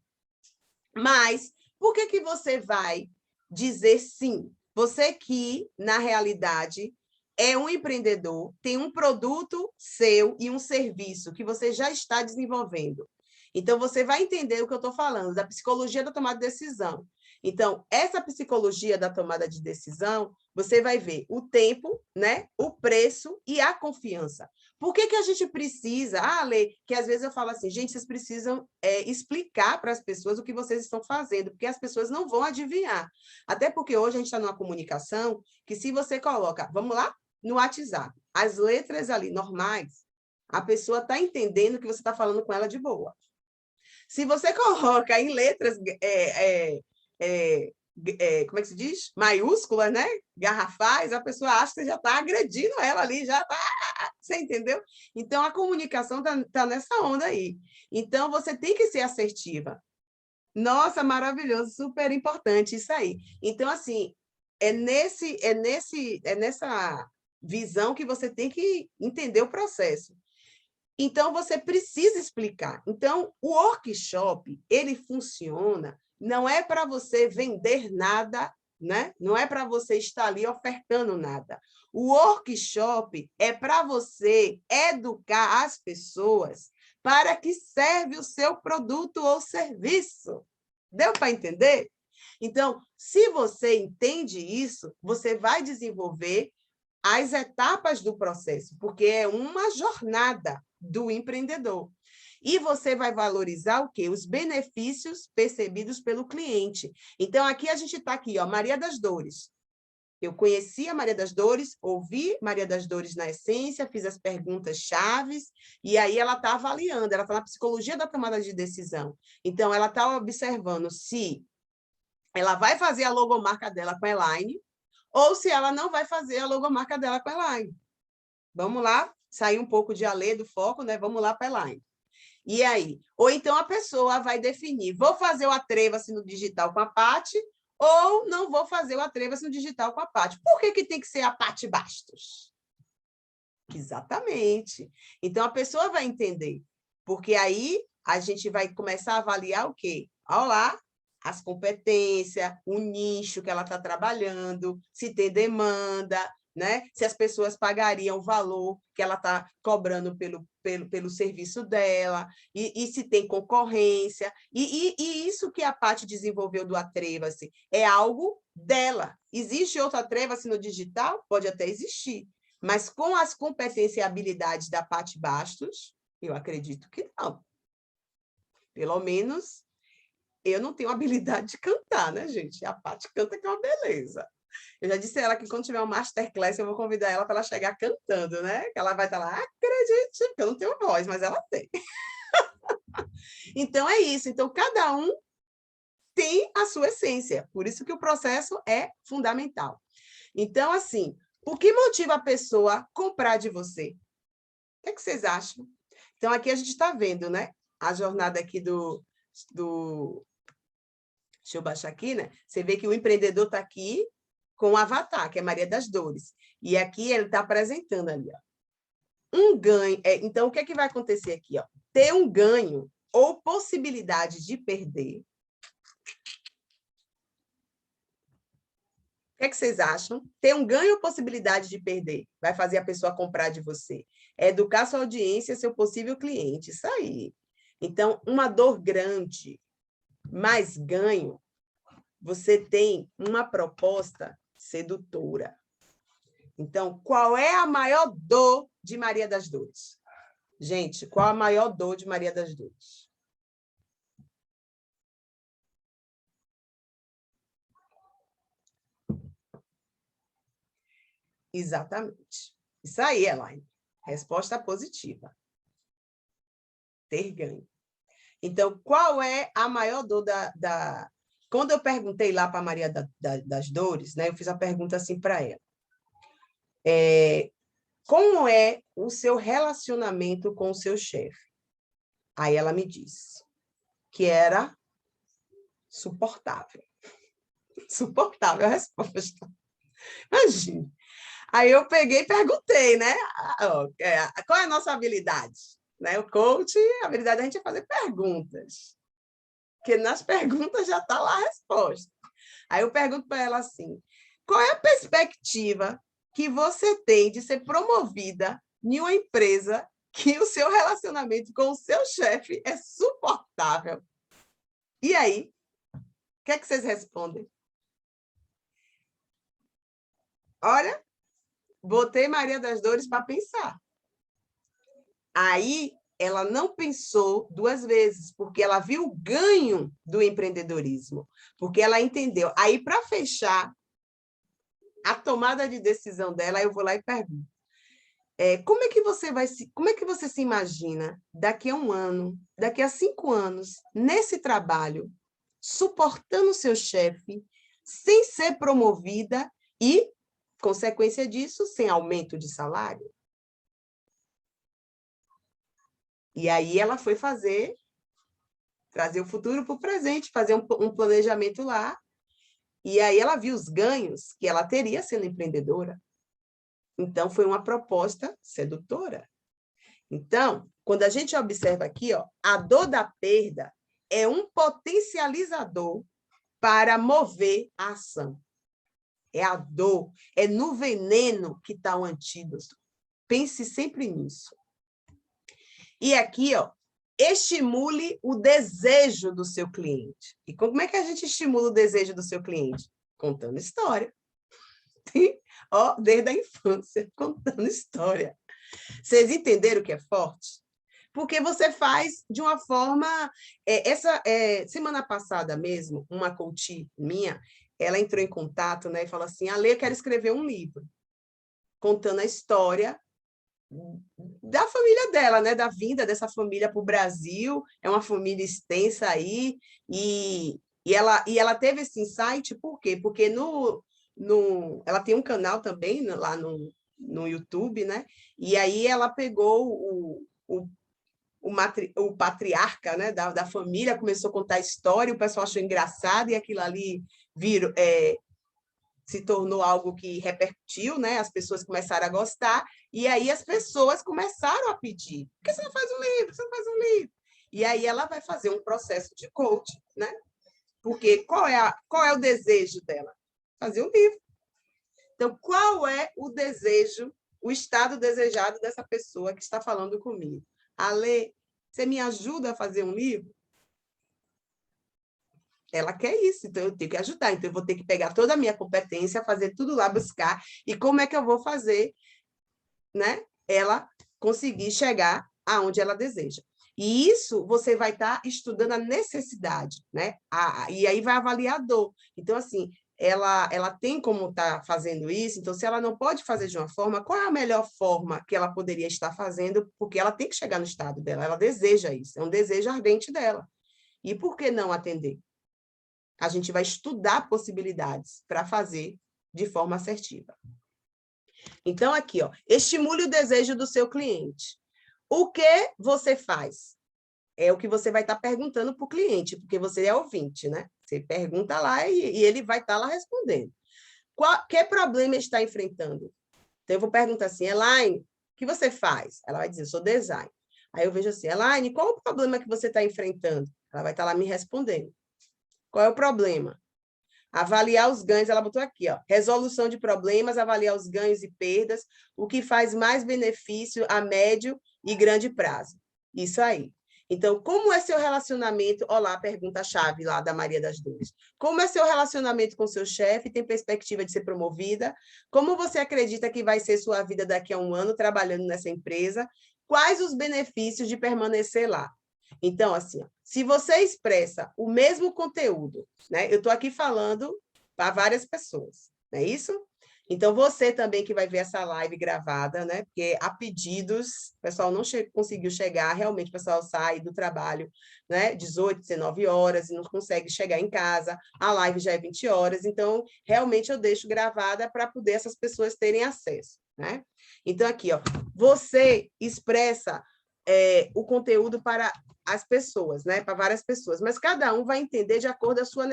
Mas, por que você vai dizer sim? Você que, na realidade, é um empreendedor, tem um produto seu e um serviço que você já está desenvolvendo. Então, você vai entender o que eu estou falando, da psicologia da tomada de decisão. Então, essa psicologia da tomada de decisão, você vai ver o tempo, né? O preço e a confiança. Por que a gente precisa? Lê, que às vezes eu falo assim, gente, vocês precisam explicar para as pessoas o que vocês estão fazendo, porque as pessoas não vão adivinhar. Até porque hoje a gente está numa comunicação que se você coloca, vamos lá, no WhatsApp, as letras ali normais, a pessoa está entendendo que você está falando com ela de boa. Se você coloca em letras como é que se diz? Maiúsculas, né? Garrafais, a pessoa acha que você já está agredindo ela ali, já está. Você entendeu? Então, a comunicação está nessa onda aí. Então, você tem que ser assertiva. Nossa, maravilhoso, super importante isso aí. Então, assim, é nessa visão que você tem que entender o processo. Então, você precisa explicar. Então, o workshop, ele funciona, não é para você vender nada, né? Não é para você estar ali ofertando nada. O workshop é para você educar as pessoas para que serve o seu produto ou serviço. Deu para entender? Então, se você entende isso, você vai desenvolver as etapas do processo, porque é uma jornada do empreendedor. E você vai valorizar o quê? Os benefícios percebidos pelo cliente. Então, aqui a gente está aqui, ó, Maria das Dores. Eu conheci a Maria das Dores, ouvi Maria das Dores na essência, fiz as perguntas chaves, e aí ela está avaliando, ela está na psicologia da tomada de decisão. Então, ela está observando se ela vai fazer a logomarca dela com a Elaine, ou se ela não vai fazer a logomarca dela com a Elaine. Vamos lá, sair um pouco de Alê do foco, né? Vamos lá para a Elaine. E aí? Ou então a pessoa vai definir, vou fazer o Atreva-se no digital com a Paty, ou não vou fazer o Atreva-se no digital com a Paty. Por que tem que ser a Paty Bastos? Exatamente. Então, a pessoa vai entender, porque aí a gente vai começar a avaliar o quê? Olha lá, as competências, o nicho que ela está trabalhando, se tem demanda, né? Se as pessoas pagariam o valor que ela está cobrando pelo serviço dela, e se tem concorrência. E isso que a Paty desenvolveu do Atreva-se é algo dela. Existe outro Atreva-se no digital? Pode até existir. Mas com as competências e habilidades da Paty Bastos, eu acredito que não. Pelo menos eu não tenho habilidade de cantar, né, gente? A Paty canta que é uma beleza. Eu já disse a ela que quando tiver um masterclass, eu vou convidar ela para ela chegar cantando, né? Que ela vai estar lá, acredite, porque eu não tenho voz, mas ela tem. Então, é isso. Então, cada um tem a sua essência. Por isso que o processo é fundamental. Então, assim, o que motiva a pessoa a comprar de você? O que vocês acham? Então, aqui a gente está vendo, né? A jornada aqui do... Deixa eu baixar aqui, né? Você vê que o empreendedor está aqui com o avatar, que é Maria das Dores. E aqui ele está apresentando ali, ó. Um ganho. Então, o que é que vai acontecer aqui? Ó? Ter um ganho ou possibilidade de perder. O que é que vocês acham? Ter um ganho ou possibilidade de perder vai fazer a pessoa comprar de você. É educar sua audiência, seu possível cliente. Isso aí. Então, uma dor grande, mais ganho, você tem uma proposta sedutora. Então, qual é a maior dor de Maria das Dores? Gente, qual a maior dor de Maria das Dores? Exatamente. Isso aí, Elaine. Resposta positiva. Ter ganho. Então, qual é a maior dor da... Quando eu perguntei lá para a Maria das Dores, né, eu fiz a pergunta assim para ela. Como é o seu relacionamento com o seu chefe? Aí ela me disse que era suportável. Suportável a resposta. Imagina. Aí eu peguei e perguntei, né? Qual é a nossa habilidade? Né? O coach, a habilidade da gente é fazer perguntas. Porque nas perguntas já está lá a resposta. Aí eu pergunto para ela assim, qual é a perspectiva que você tem de ser promovida em uma empresa que o seu relacionamento com o seu chefe é suportável? E aí? que é que vocês respondem? Olha, botei Maria das Dores para pensar. Aí, ela não pensou duas vezes, porque ela viu o ganho do empreendedorismo, porque ela entendeu. Aí, para fechar a tomada de decisão dela, eu vou lá e pergunto: como é que você se imagina daqui a 1 ano, daqui a 5 anos, nesse trabalho, suportando seu chefe, sem ser promovida e, consequência disso, sem aumento de salário? E aí ela foi trazer o futuro para o presente, fazer um planejamento lá, e aí ela viu os ganhos que ela teria sendo empreendedora. Então, foi uma proposta sedutora. Então, quando a gente observa aqui, ó, a dor da perda é um potencializador para mover a ação. É a dor, é no veneno que está o antídoto. Pense sempre nisso. E aqui, ó, estimule o desejo do seu cliente. E como é que a gente estimula o desejo do seu cliente? Contando história. Ó, desde a infância, contando história. Vocês entenderam o que é forte? Porque você faz de uma forma... semana passada mesmo, uma coach minha, ela entrou em contato, né, e falou assim: Ale, eu quero escrever um livro contando a história da família dela, né, da vinda dessa família para o Brasil. É uma família extensa aí, e ela teve esse insight, por quê? Porque ela tem um canal também lá no YouTube, né? E aí ela pegou o patriarca, né, da família, começou a contar a história, o pessoal achou engraçado, e aquilo ali se tornou algo que repercutiu, né? As pessoas começaram a gostar, e aí as pessoas começaram a pedir: por que você não faz um livro? Por que você não faz um livro? E aí ela vai fazer um processo de coaching, né? Porque qual é o desejo dela? Fazer um livro. Então, qual é o desejo, o estado desejado dessa pessoa que está falando comigo? Ale, você me ajuda a fazer um livro? Ela quer isso, então eu tenho que ajudar. Então, eu vou ter que pegar toda a minha competência, fazer tudo lá, buscar. E como é que eu vou fazer, né, ela conseguir chegar aonde ela deseja? E isso você vai estar estudando a necessidade, né? E aí vai avaliar a dor. Então, assim, ela tem como estar fazendo isso, então, se ela não pode fazer de uma forma, qual é a melhor forma que ela poderia estar fazendo? Porque ela tem que chegar no estado dela, ela deseja isso, é um desejo ardente dela. E por que não atender? A gente vai estudar possibilidades para fazer de forma assertiva. Então, aqui, ó, estimule o desejo do seu cliente. O que você faz? É o que você vai estar perguntando para o cliente, porque você é ouvinte, né? Você pergunta lá e ele vai estar lá respondendo. Que problema está enfrentando? Então, eu vou perguntar assim: Elaine, o que você faz? Ela vai dizer: eu sou design. Aí eu vejo assim: Elaine, qual o problema que você está enfrentando? Ela vai estar lá me respondendo. Qual é o problema? Avaliar os ganhos, ela botou aqui, ó, resolução de problemas, avaliar os ganhos e perdas, o que faz mais benefício a médio e grande prazo. Isso aí. Então, como é seu relacionamento? Olá, pergunta-chave lá da Maria das Dores. Como é seu relacionamento com seu chefe? Tem perspectiva de ser promovida? Como você acredita que vai ser sua vida daqui a 1 ano trabalhando nessa empresa? Quais os benefícios de permanecer lá? Então, assim, ó, se você expressa o mesmo conteúdo, né? Eu estou aqui falando para várias pessoas, não é isso? Então, você também que vai ver essa live gravada, né? Porque há pedidos, o pessoal não conseguiu chegar, realmente o pessoal sai do trabalho, né? 18, 19 horas e não consegue chegar em casa, a live já é 20 horas, então, realmente eu deixo gravada para poder essas pessoas terem acesso, né? Então, aqui, ó, você expressa o conteúdo para as pessoas, né? Para várias pessoas, mas cada um vai entender de acordo com a sua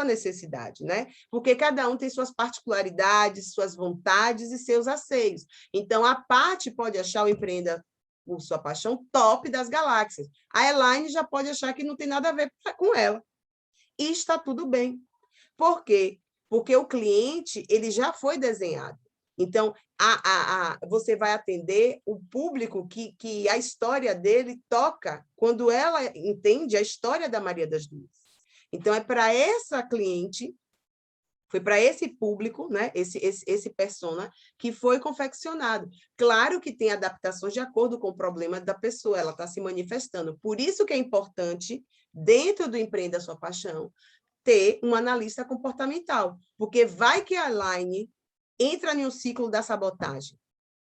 necessidade, né? Porque cada um tem suas particularidades, suas vontades e seus anseios. Então, a Paty pode achar o Empreenda por Sua Paixão top das galáxias. A Elaine já pode achar que não tem nada a ver com ela. E está tudo bem. Por quê? Porque o cliente ele já foi desenhado. Então, você vai atender o público que a história dele toca quando ela entende a história da Maria das Dores. Então, é para essa cliente, foi para esse público, né? Esse persona, que foi confeccionado. Claro que tem adaptações de acordo com o problema da pessoa, ela está se manifestando. Por isso que é importante, dentro do Empreenda a Sua Paixão, ter um analista comportamental, porque vai que a Elaine entra em um ciclo da sabotagem.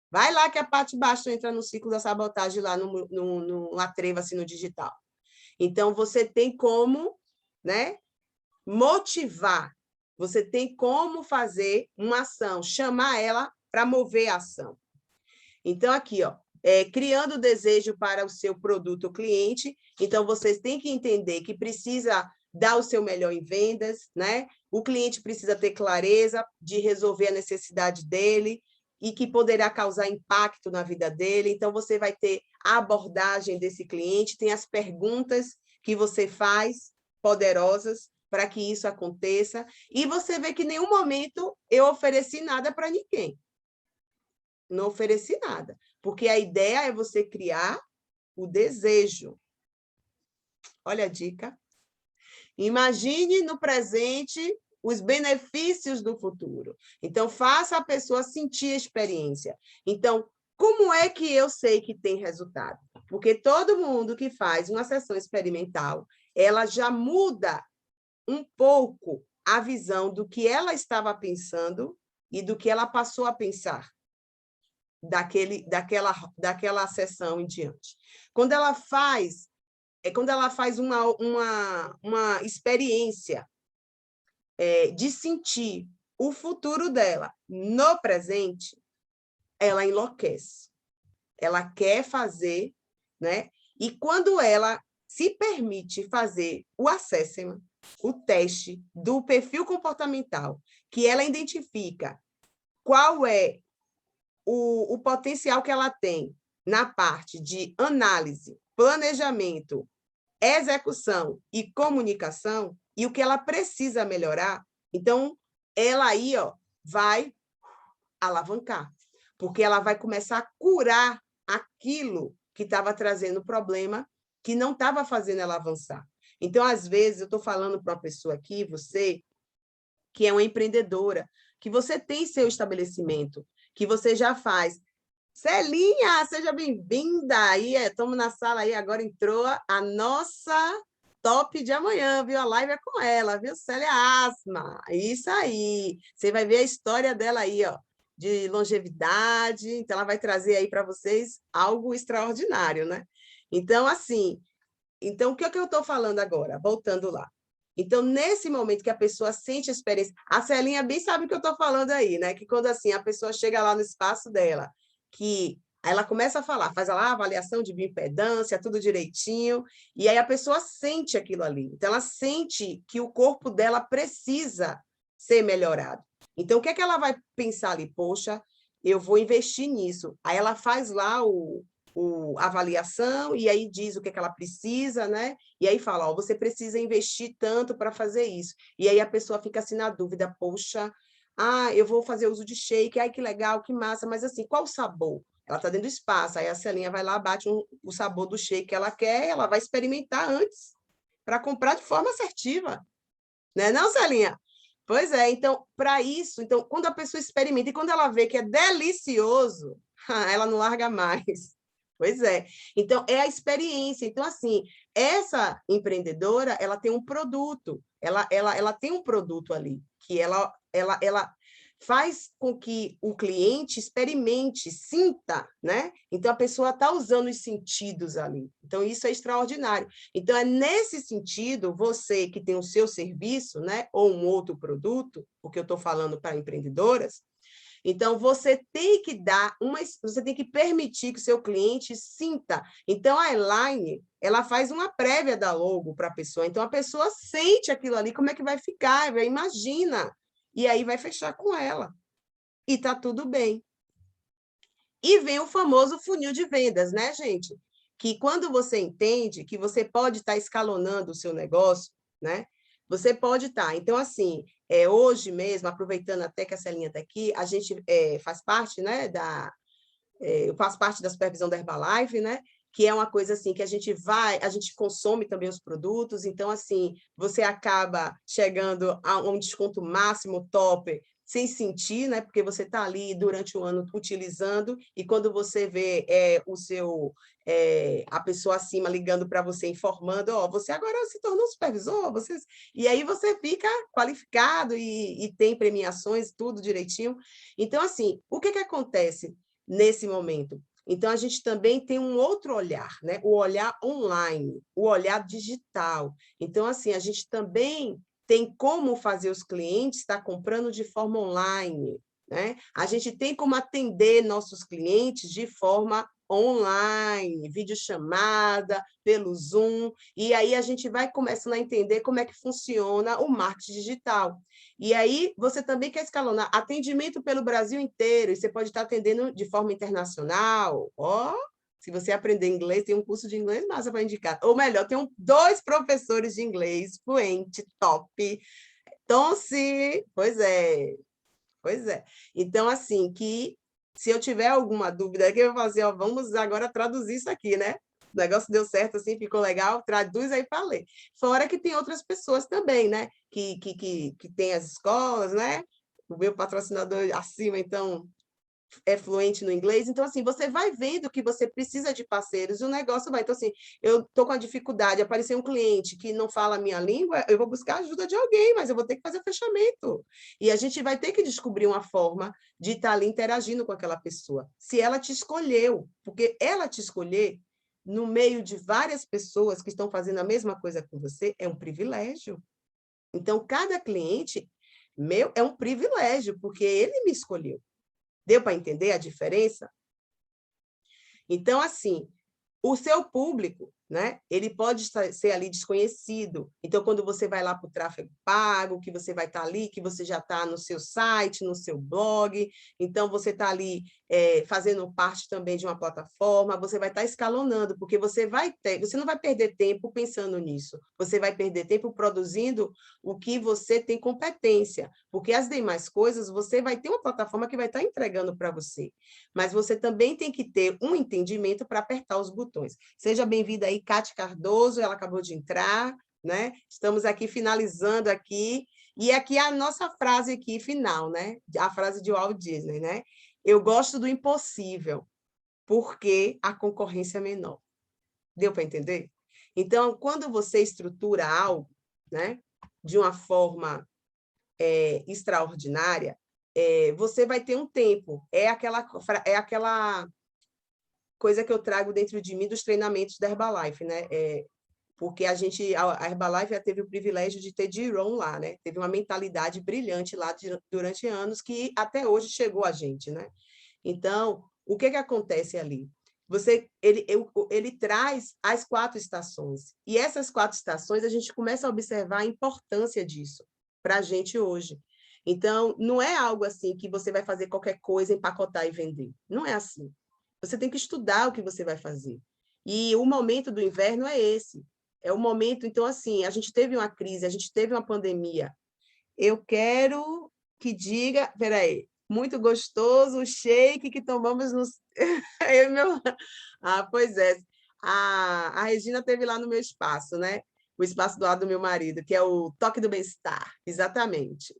Vai lá que a Paty Bastos entra no ciclo da sabotagem lá no Atreva-se no digital. Então, você tem como, né, motivar, você tem como fazer uma ação, chamar ela para mover a ação. Então, aqui, ó, criando desejo para o seu produto ou cliente. Então, vocês têm que entender que precisa dar o seu melhor em vendas, né? O cliente precisa ter clareza de resolver a necessidade dele e que poderá causar impacto na vida dele. Então, você vai ter a abordagem desse cliente, tem as perguntas que você faz, poderosas, para que isso aconteça. E você vê que em nenhum momento eu ofereci nada para ninguém. Não ofereci nada, porque a ideia é você criar o desejo. Olha a dica. Imagine no presente os benefícios do futuro. Então, faça a pessoa sentir a experiência. Então, como é que eu sei que tem resultado? Porque todo mundo que faz uma sessão experimental, ela já muda um pouco a visão do que ela estava pensando e do que ela passou a pensar daquela sessão em diante. Quando ela faz uma experiência de sentir o futuro dela no presente, ela enlouquece. Ela quer fazer, né? E quando ela se permite fazer o assessment, o teste do perfil comportamental, que ela identifica qual é o potencial que ela tem na parte de análise, planejamento, execução e comunicação, e o que ela precisa melhorar, então, ela aí vai alavancar, porque ela vai começar a curar aquilo que estava trazendo problema, que não estava fazendo ela avançar. Então, às vezes, eu estou falando para uma pessoa aqui, você, que é uma empreendedora, que você tem seu estabelecimento, que você já faz. Celinha, seja bem-vinda. Aí, estamos na sala aí, agora entrou a nossa top de amanhã, viu? A live é com ela, viu? Célia Asma. Isso aí. Você vai ver a história dela aí, ó, de longevidade. Então, ela vai trazer aí para vocês algo extraordinário, né? Então, assim, então, o que é que eu estou falando agora? Voltando lá. Então, nesse momento que a pessoa sente a experiência, a Celinha bem sabe o que eu estou falando aí, né? Que quando assim a pessoa chega lá no espaço dela, que aí ela começa a falar, faz lá a avaliação de bioimpedância, tudo direitinho, e aí a pessoa sente aquilo ali. Então, ela sente que o corpo dela precisa ser melhorado. Então, o que é que ela vai pensar ali? Poxa, eu vou investir nisso. Aí ela faz lá a avaliação, e aí diz o que é que ela precisa, né? E aí fala, ó, você precisa investir tanto para fazer isso. E aí a pessoa fica assim na dúvida, poxa, eu vou fazer uso de shake, ai, que legal, que massa, mas assim, qual o sabor? Ela está dentro do espaço, aí a Celinha vai lá, bate o sabor do shake que ela quer, ela vai experimentar antes, para comprar de forma assertiva. Né não, Celinha? Pois é, então, para isso, então, quando a pessoa experimenta e quando ela vê que é delicioso, ela não larga mais. Pois é. Então, é a experiência. Então, assim, essa empreendedora, ela tem um produto, ela tem um produto ali, que ela faz com que o cliente experimente, sinta, né? Então, a pessoa está usando os sentidos ali. Então, isso é extraordinário. Então, é nesse sentido, você que tem o seu serviço, né? Ou um outro produto, porque eu estou falando para empreendedoras, então, você tem que você tem que permitir que o seu cliente sinta. Então, a Elaine, ela faz uma prévia da logo para a pessoa. Então, a pessoa sente aquilo ali, como é que vai ficar, imagina. E aí vai fechar com ela. E está tudo bem. E vem o famoso funil de vendas, né, gente? Que quando você entende que você pode estar escalonando o seu negócio, né? Você pode estar. Então, assim, hoje mesmo, aproveitando até que a Celinha está aqui, a gente faz parte, né, eu faço parte da supervisão da Herbalife, né, que é uma coisa assim que a gente consome também os produtos, então assim, você acaba chegando a um desconto máximo top sem sentir, né? Porque você está ali durante o ano utilizando, e quando você vê a pessoa acima ligando para você, informando, você agora se tornou supervisor, e aí você fica qualificado e tem premiações, tudo direitinho. Então, assim, o que acontece nesse momento? Então, a gente também tem um outro olhar, né? O olhar online, o olhar digital. Então, assim, a gente também tem como fazer os clientes estar comprando de forma online, né? A gente tem como atender nossos clientes de forma online, videochamada, pelo Zoom, e aí a gente vai começando a entender como é que funciona o marketing digital. E aí você também quer escalonar atendimento pelo Brasil inteiro, e você pode estar atendendo de forma internacional. Se você aprender inglês, tem um curso de inglês massa para indicar. Ou melhor, tem 2 professores de inglês fluente, top. Então, pois é, pois é. Então, assim, que se eu tiver alguma dúvida, que eu vou fazer, vamos agora traduzir isso aqui, né? O negócio deu certo, assim, ficou legal, traduz aí para ler. Fora que tem outras pessoas também, né? Que tem as escolas, né? O meu patrocinador acima, então, é fluente no inglês. Então, assim, você vai vendo que você precisa de parceiros, e o negócio vai. Então, assim, eu estou com a dificuldade, aparecer um cliente que não fala a minha língua, eu vou buscar a ajuda de alguém, mas eu vou ter que fazer o fechamento. E a gente vai ter que descobrir uma forma de estar ali interagindo com aquela pessoa, se ela te escolheu, porque ela te escolher no meio de várias pessoas que estão fazendo a mesma coisa com você é um privilégio. Então, cada cliente meu é um privilégio, porque ele me escolheu. Deu para entender a diferença? Então, assim, o seu público, né? Ele pode ser ali desconhecido. Então, quando você vai lá para o tráfego pago, que você vai estar ali, que você já está no seu site, no seu blog, então você está ali fazendo parte também de uma plataforma, você vai estar escalonando, porque você não vai perder tempo pensando nisso, você vai perder tempo produzindo o que você tem competência, porque as demais coisas você vai ter uma plataforma que vai estar entregando para você, mas você também tem que ter um entendimento para apertar os botões. Seja bem-vinda aí, Cátia Cardoso, ela acabou de entrar, né? Estamos aqui finalizando aqui, e aqui a nossa frase aqui final, né? A frase de Walt Disney, né? Eu gosto do impossível, porque a concorrência é menor. Deu para entender? Então, quando você estrutura algo, né, de uma forma extraordinária, você vai ter um tempo. É aquela coisa que eu trago dentro de mim dos treinamentos da Herbalife, né? Porque a Herbalife já teve o privilégio de ter Giron lá, né? Teve uma mentalidade brilhante lá durante anos que até hoje chegou a gente, né? Então, o que acontece ali? Ele traz as 4 estações, e essas 4 estações a gente começa a observar a importância disso para a gente hoje. Então, não é algo assim que você vai fazer qualquer coisa, empacotar e vender. Não é assim. Você tem que estudar o que você vai fazer. E o momento do inverno é esse. É o momento, então, assim, a gente teve uma crise, a gente teve uma pandemia. Eu quero que diga, peraí, muito gostoso o shake que tomamos nos... pois é. A Regina teve lá no meu espaço, né? O espaço do lado do meu marido, que é o Toque do Bem-Estar, exatamente.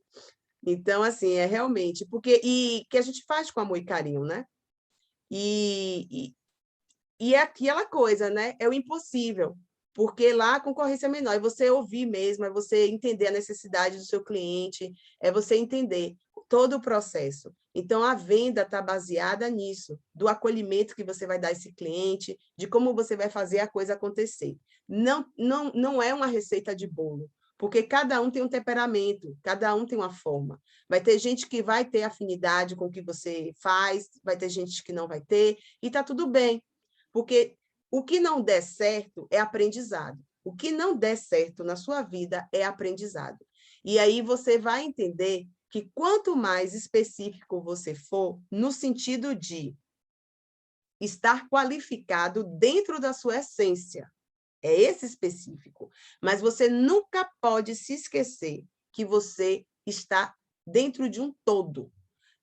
Então, assim, é realmente, e que a gente faz com amor e carinho, né? E é aquela coisa, né? É o impossível, porque lá a concorrência é menor, é você ouvir mesmo, é você entender a necessidade do seu cliente, é você entender todo o processo. Então, a venda está baseada nisso, do acolhimento que você vai dar a esse cliente, de como você vai fazer a coisa acontecer. Não é uma receita de bolo, porque cada um tem um temperamento, cada um tem uma forma. Vai ter gente que vai ter afinidade com o que você faz, vai ter gente que não vai ter, e está tudo bem, porque o que não der certo é aprendizado. O que não der certo na sua vida é aprendizado. E aí você vai entender que quanto mais específico você for, no sentido de estar qualificado dentro da sua essência, é esse específico, mas você nunca pode se esquecer que você está dentro de um todo,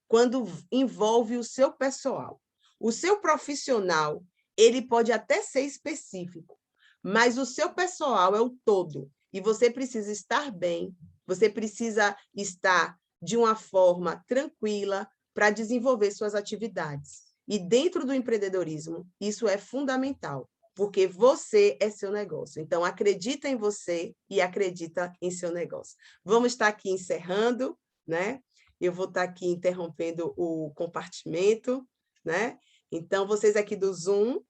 quando envolve o seu pessoal. O seu profissional, ele pode até ser específico, mas o seu pessoal é o todo, e você precisa estar bem, você precisa estar de uma forma tranquila para desenvolver suas atividades. E dentro do empreendedorismo, isso é fundamental, porque você é seu negócio. Então, acredita em você e acredita em seu negócio. Vamos estar aqui encerrando, né? Eu vou estar aqui interrompendo o compartimento, né? Então, vocês aqui do Zoom,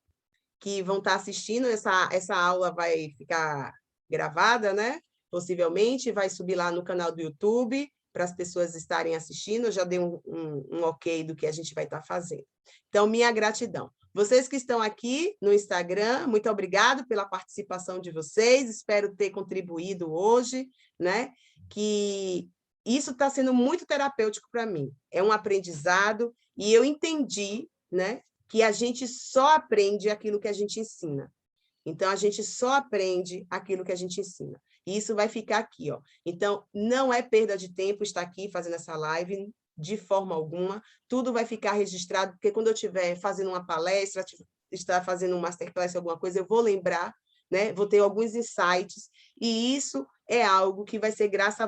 que vão estar assistindo, essa aula vai ficar gravada, né? Possivelmente, vai subir lá no canal do YouTube, para as pessoas estarem assistindo. Eu já dei um ok do que a gente vai estar fazendo. Então, minha gratidão. Vocês que estão aqui no Instagram, muito obrigado pela participação de vocês, espero ter contribuído hoje, né? Que isso está sendo muito terapêutico para mim, é um aprendizado, e eu entendi, né, que a gente só aprende aquilo que a gente ensina. Então, a gente só aprende aquilo que a gente ensina. E isso vai ficar aqui, ó. Então, não é perda de tempo estar aqui fazendo essa live, de forma alguma. Tudo vai ficar registrado, porque quando eu estiver fazendo uma palestra, estar fazendo um masterclass, alguma coisa, eu vou lembrar, né? Vou ter alguns insights, e isso é algo que vai ser graças a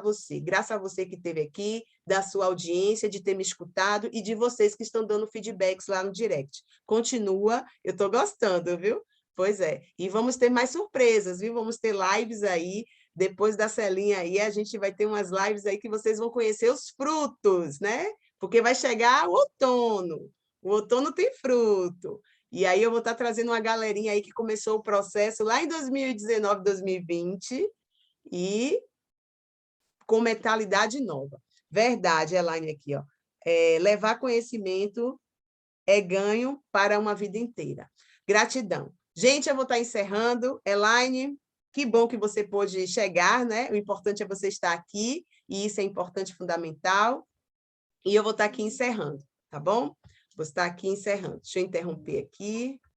você que esteve aqui, da sua audiência, de ter me escutado, e de vocês que estão dando feedbacks lá no direct. Continua, eu estou gostando, viu? Pois é. E vamos ter mais surpresas, viu? Vamos ter lives aí, depois da Celinha aí, a gente vai ter umas lives aí que vocês vão conhecer os frutos, né? Porque vai chegar o outono. O outono tem fruto. E aí eu vou estar trazendo uma galerinha aí que começou o processo lá em 2019, 2020, e com mentalidade nova. Verdade, Elaine, aqui, ó. Levar conhecimento é ganho para uma vida inteira. Gratidão. Gente, eu vou estar encerrando. Elaine, que bom que você pôde chegar, né? O importante é você estar aqui, e isso é importante, fundamental. E eu vou estar aqui encerrando, tá bom? Vou estar aqui encerrando. Deixa eu interromper aqui.